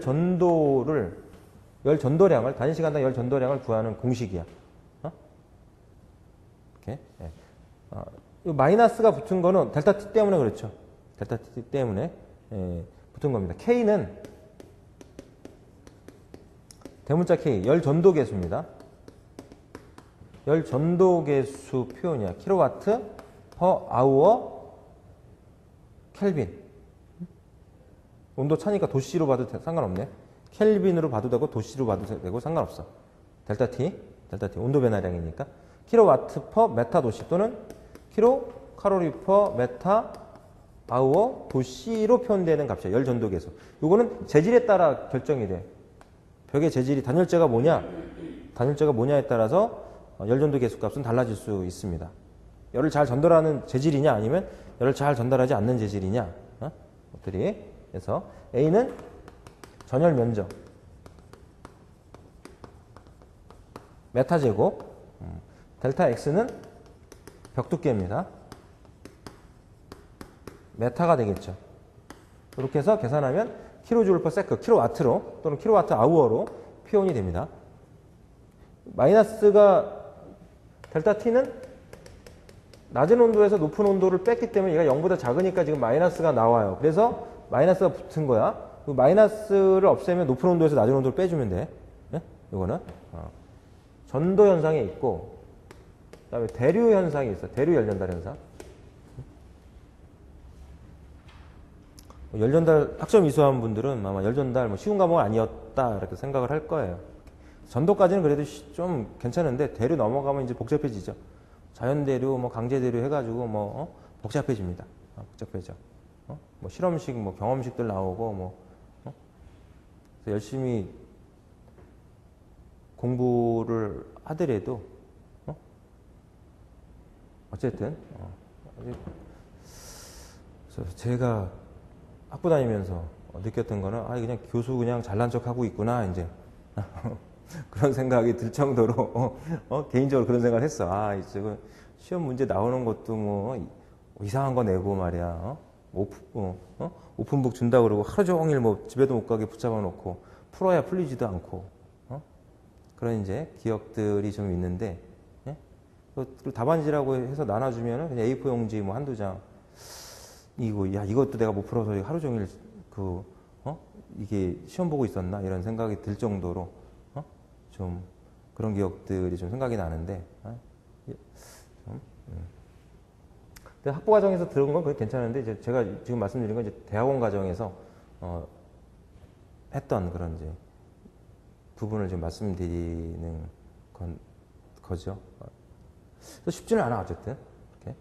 전도량을 단위 시간당 열 전도량을 구하는 공식이야. 이렇게. 이 마이너스가 붙은 거는 델타 T 때문에 그렇죠. 델타 T 때문에 붙은 겁니다. K는 대문자 K, 열 전도 계수입니다. 열 전도 계수 표현이야. 킬로와트 퍼 아우어 켈빈. 온도 차니까 도씨로 봐도 상관없네. 켈빈으로 봐도 되고 도씨로 봐도 되고 상관없어. 델타 T 온도 변화량이니까. 킬로와트 퍼 메타 도씨 또는 킬로 칼로리 퍼 메타 아우어 도씨로 표현되는 값이야. 열 전도 계수. 이거는 재질에 따라 결정이 돼. 벽의 재질이 단열재가 뭐냐에 따라서 열 전도 계수 값은 달라질 수 있습니다. 열을 잘 전달하는 재질이냐 아니면 열을 잘 전달하지 않는 재질이냐. 것들이. 그래서 A는 전열 면적 메타 제곱, 델타 X는 벽 두께입니다. 메타가 되겠죠. 이렇게 해서 계산하면 킬로줄 퍼 세컨, 킬로와트로 또는 킬로와트 아워로 표현이 됩니다. 마이너스가 델타 T는 낮은 온도에서 높은 온도를 뺐기 때문에 얘가 0보다 작으니까 지금 마이너스가 나와요. 그래서 마이너스가 붙은 거야. 그 마이너스를 없애면 높은 온도에서 낮은 온도를 빼주면 돼. 네? 이거는 전도 현상이 있고, 그다음에 대류 현상이 있어. 대류 열전달 현상. 열전달 학점 이수한 분들은 아마 열전달 뭐 쉬운 과목은 아니었다 이렇게 생각을 할 거예요. 전도까지는 그래도 좀 괜찮은데 대류 넘어가면 이제 복잡해지죠. 자연대류, 뭐 강제대류 해가지고 뭐 복잡해집니다. 복잡해져. 뭐 실험식, 뭐 경험식들 나오고 뭐 그래서 열심히 공부를 하더라도 어쨌든 그래서 제가 학부 다니면서 느꼈던 거는 그냥 교수 그냥 잘난 척 하고 있구나 이제 그런 생각이 들 정도로 개인적으로 그런 생각을 했어. 이제 시험 문제 나오는 것도 뭐 이상한 거 내고 말이야. 오픈북 준다 그러고 하루 종일 뭐 집에도 못 가게 붙잡아 놓고 풀어야 풀리지도 않고 그런 이제 기억들이 좀 있는데 그리고 답안지라고 해서 나눠주면은 그냥 A4 용지 뭐 한두 장 이것도 내가 못 풀어서 하루 종일 이게 시험 보고 있었나 이런 생각이 들 정도로 좀 그런 기억들이 좀 생각이 나는데 근데 학부 과정에서 들은 건 그게 괜찮은데 이제 제가 지금 말씀드린 건 이제 대학원 과정에서 했던 그런 이제 부분을 좀 말씀드리는 거죠. 쉽지는 않아 어쨌든. 이렇게.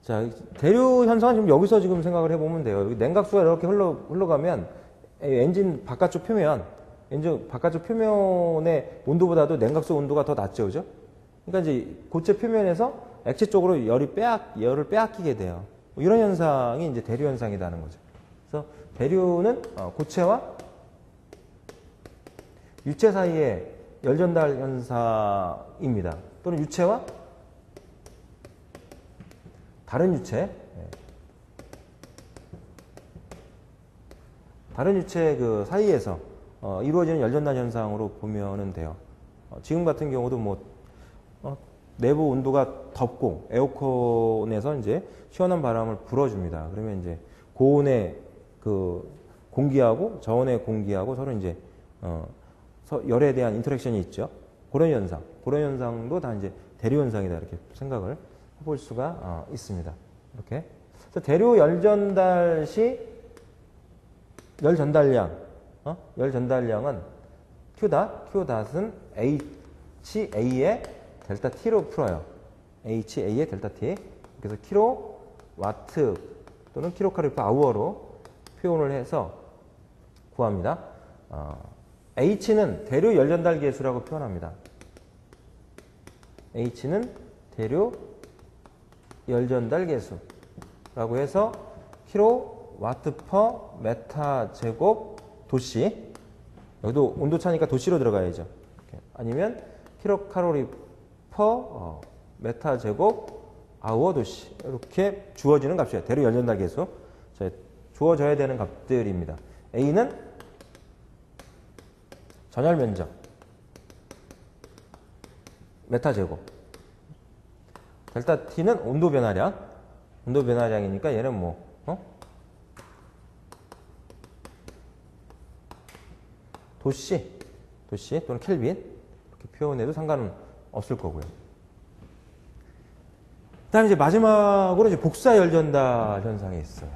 자, 대류 현상은 지금 여기서 지금 생각을 해보면 돼요. 여기 냉각수가 이렇게 흘러가면 엔진 바깥쪽 표면의 온도보다도 냉각수 온도가 더 낮죠, 그죠? 그러니까 이제 고체 표면에서 액체 쪽으로 열을 빼앗기게 돼요. 이런 현상이 이제 대류 현상이라는 거죠. 그래서 대류는 고체와 유체 사이의 열 전달 현상입니다. 또는 유체와 다른 유체, 그 사이에서 이루어지는 열 전달 현상으로 보면은 돼요. 지금 같은 경우도 뭐 내부 온도가 덥고 에어컨에서 이제 시원한 바람을 불어줍니다. 그러면 이제 고온의 그 공기하고 저온의 공기하고 서로 이제 열에 대한 인터랙션이 있죠. 그런 현상도 다 이제 대류 현상이다 이렇게 생각을 해볼 수가 있습니다. 이렇게. 그래서 대류 열 전달 시 열 전달량은 Q닷은 HA의 델타 T로 풀어요. HA의 델타 T. 그래서 킬로와트 또는 킬로칼로리 퍼 아워로 표현을 해서 구합니다. H는 대류 열 전달 계수라고 표현합니다. H는 대류 열 전달 계수라고 해서 킬로와트 퍼 메타 제곱 도씨. 여기도 온도 차니까 도씨로 들어가야죠. 이렇게. 아니면 킬로칼로리 퍼 메타 제곱 아워 도씨. 이렇게 주어지는 값이에요. 대류 열 전달 계수. 주어져야 되는 값들입니다. A는 전열 면적 메타 제곱. 델타 T는 온도 변화량이니까 얘는 뭐 도씨 또는 켈빈 이렇게 표현해도 상관은 없을 거고요. 그다음에 이제 마지막으로 이제 복사 열 전달 현상이 있어요.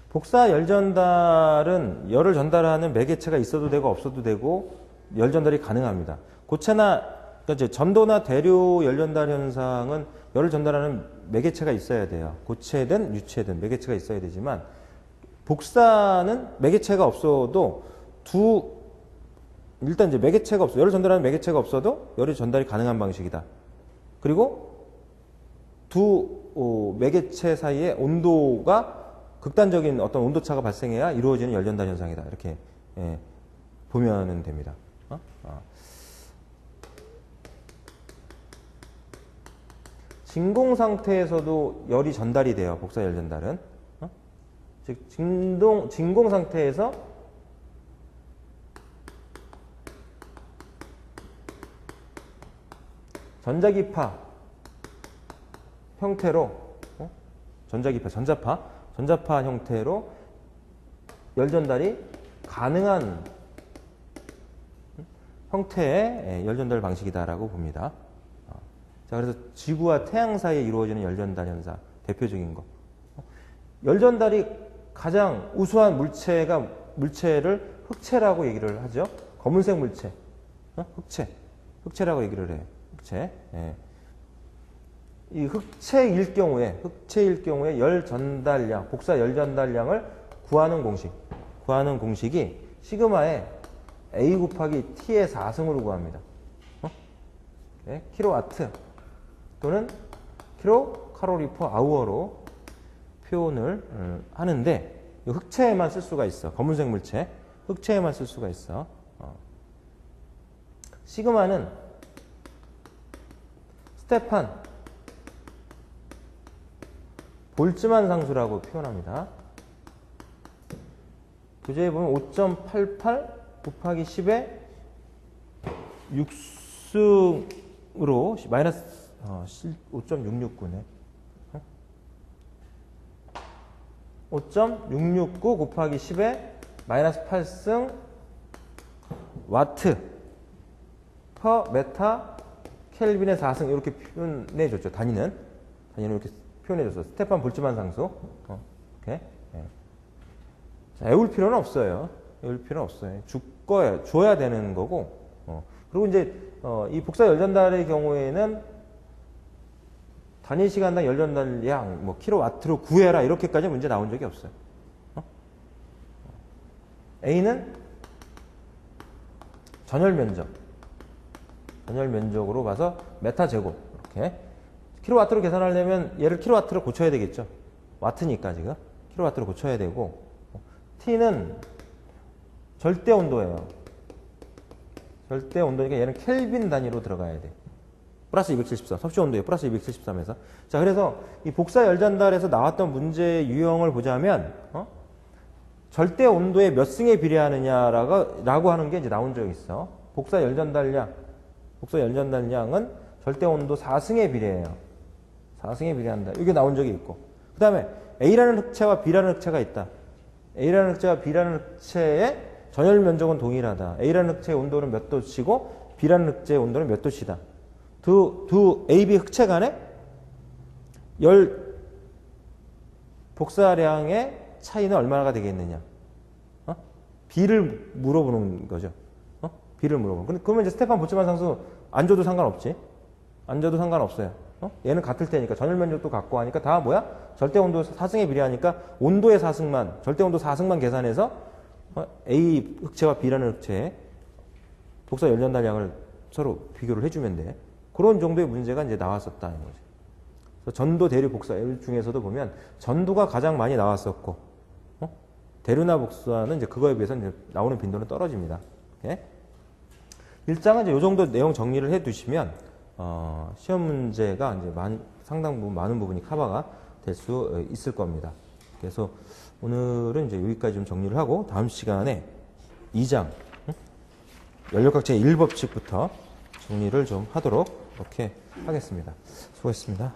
복사 열 전달은 열을 전달하는 매개체가 있어도 되고 없어도 되고 열 전달이 가능합니다. 고체나 그러니까 이제 전도나 대류 열 전달 현상은 열을 전달하는 매개체가 있어야 돼요. 고체든 유체든 매개체가 있어야 되지만 복사는 매개체가 없어도 일단 이제 매개체가 없어. 열을 전달하는 매개체가 없어도 열의 전달이 가능한 방식이다. 그리고 두 매개체 사이의 온도가 극단적인 어떤 온도차가 발생해야 이루어지는 열 전달 현상이다. 이렇게 보면 됩니다. 진공 상태에서도 열이 전달이 돼요. 복사 열 전달은. 즉 진공 상태에서 전자기파 형태로 전자파 형태로 열 전달이 가능한 형태의 열 전달 방식이다라고 봅니다. 자, 그래서 지구와 태양 사이에 이루어지는 열 전달 현상 대표적인 거. 열 전달이 가장 우수한 물체를 흑체라고 얘기를 하죠. 검은색 물체, 흑체라고 얘기를 해요. 흑체. 예. 이 흑체일 경우에 열 전달량, 복사 열 전달량을 구하는 공식이 시그마의 A 곱하기 T의 4승으로 구합니다. 네, 킬로와트 또는 킬로 칼로리 퍼 아워로 표현을 하는데 흑체에만 쓸 수가 있어. 검은색 물체 흑체에만 쓸 수가 있어. 시그마는 스테판 볼츠만 상수라고 표현합니다. 교재에 보면 5.88 곱하기 10의 6승으로 마이너스 5.669네. 5.669 곱하기 10의 마이너스 8승 와트 퍼 메타 켈빈의 4승 이렇게 표현해줬죠. 단위는 이렇게 표현해줬어. 스테판 볼츠만 상수. 이렇게. 네. 자, 외울 필요는 없어요. 줘야 되는 거고. 그리고 이제 이 복사 열전달의 경우에는 단위 시간당 열전달량 뭐 킬로와트로 구해라 이렇게까지 문제 나온 적이 없어요. A는 전열 면적으로 봐서 메타 제곱 이렇게 킬로와트로 계산하려면 얘를 킬로와트로 고쳐야 되겠죠. 와트니까 지금 킬로와트로 고쳐야 되고 T는 절대 온도예요. 절대 온도니까 얘는 켈빈 단위로 들어가야 돼. 플러스 273 섭씨 온도에 플러스 273에서 자 그래서 이 복사 열전달에서 나왔던 문제 유형을 보자면 절대 온도에 몇 승에 비례하느냐라고 하는 게 이제 나온 적이 있어. 복사 열전달량은 절대 온도 4승에 비례해요. 4승에 비례한다. 이게 나온 적이 있고. 그 다음에 A라는 흑체와 B라는 흑체가 있다. A라는 흑체와 B라는 흑체의 전열 면적은 동일하다. A라는 흑체의 온도는 몇 도씨고 B라는 흑체의 온도는 몇 도씨다. 두 A, B 흑체 간의 열 복사량의 차이는 얼마나 되겠느냐. B를 물어보는 거죠. B를 물어보는. 그러면 이제 스테판 볼츠만 상수 안 줘도 상관없지. 안 줘도 상관없어요. 얘는 같을 테니까 전열 면적도 같고 하니까 다 뭐야? 절대 온도 4승에 비례하니까 온도의 4승만, 절대 온도 4승만 계산해서 A 흑체와 B라는 흑체의 복사 열전달량을 서로 비교를 해주면 돼. 그런 정도의 문제가 이제 나왔었다는 거죠. 그래서 전도, 대류, 복사 중에서도 보면 전도가 가장 많이 나왔었고, 대류나 복사는 이제 그거에 비해서 이제 나오는 빈도는 떨어집니다. 예? 일장은 이제 이 정도 내용 정리를 해 두시면, 시험 문제가 이제 상당 부분, 많은 부분이 커버가 될 수 있을 겁니다. 그래서 오늘은 이제 여기까지 좀 정리를 하고, 다음 시간에 2장, 연력학제 1법칙부터 정리를 좀 하도록 이렇게 하겠습니다. 수고했습니다.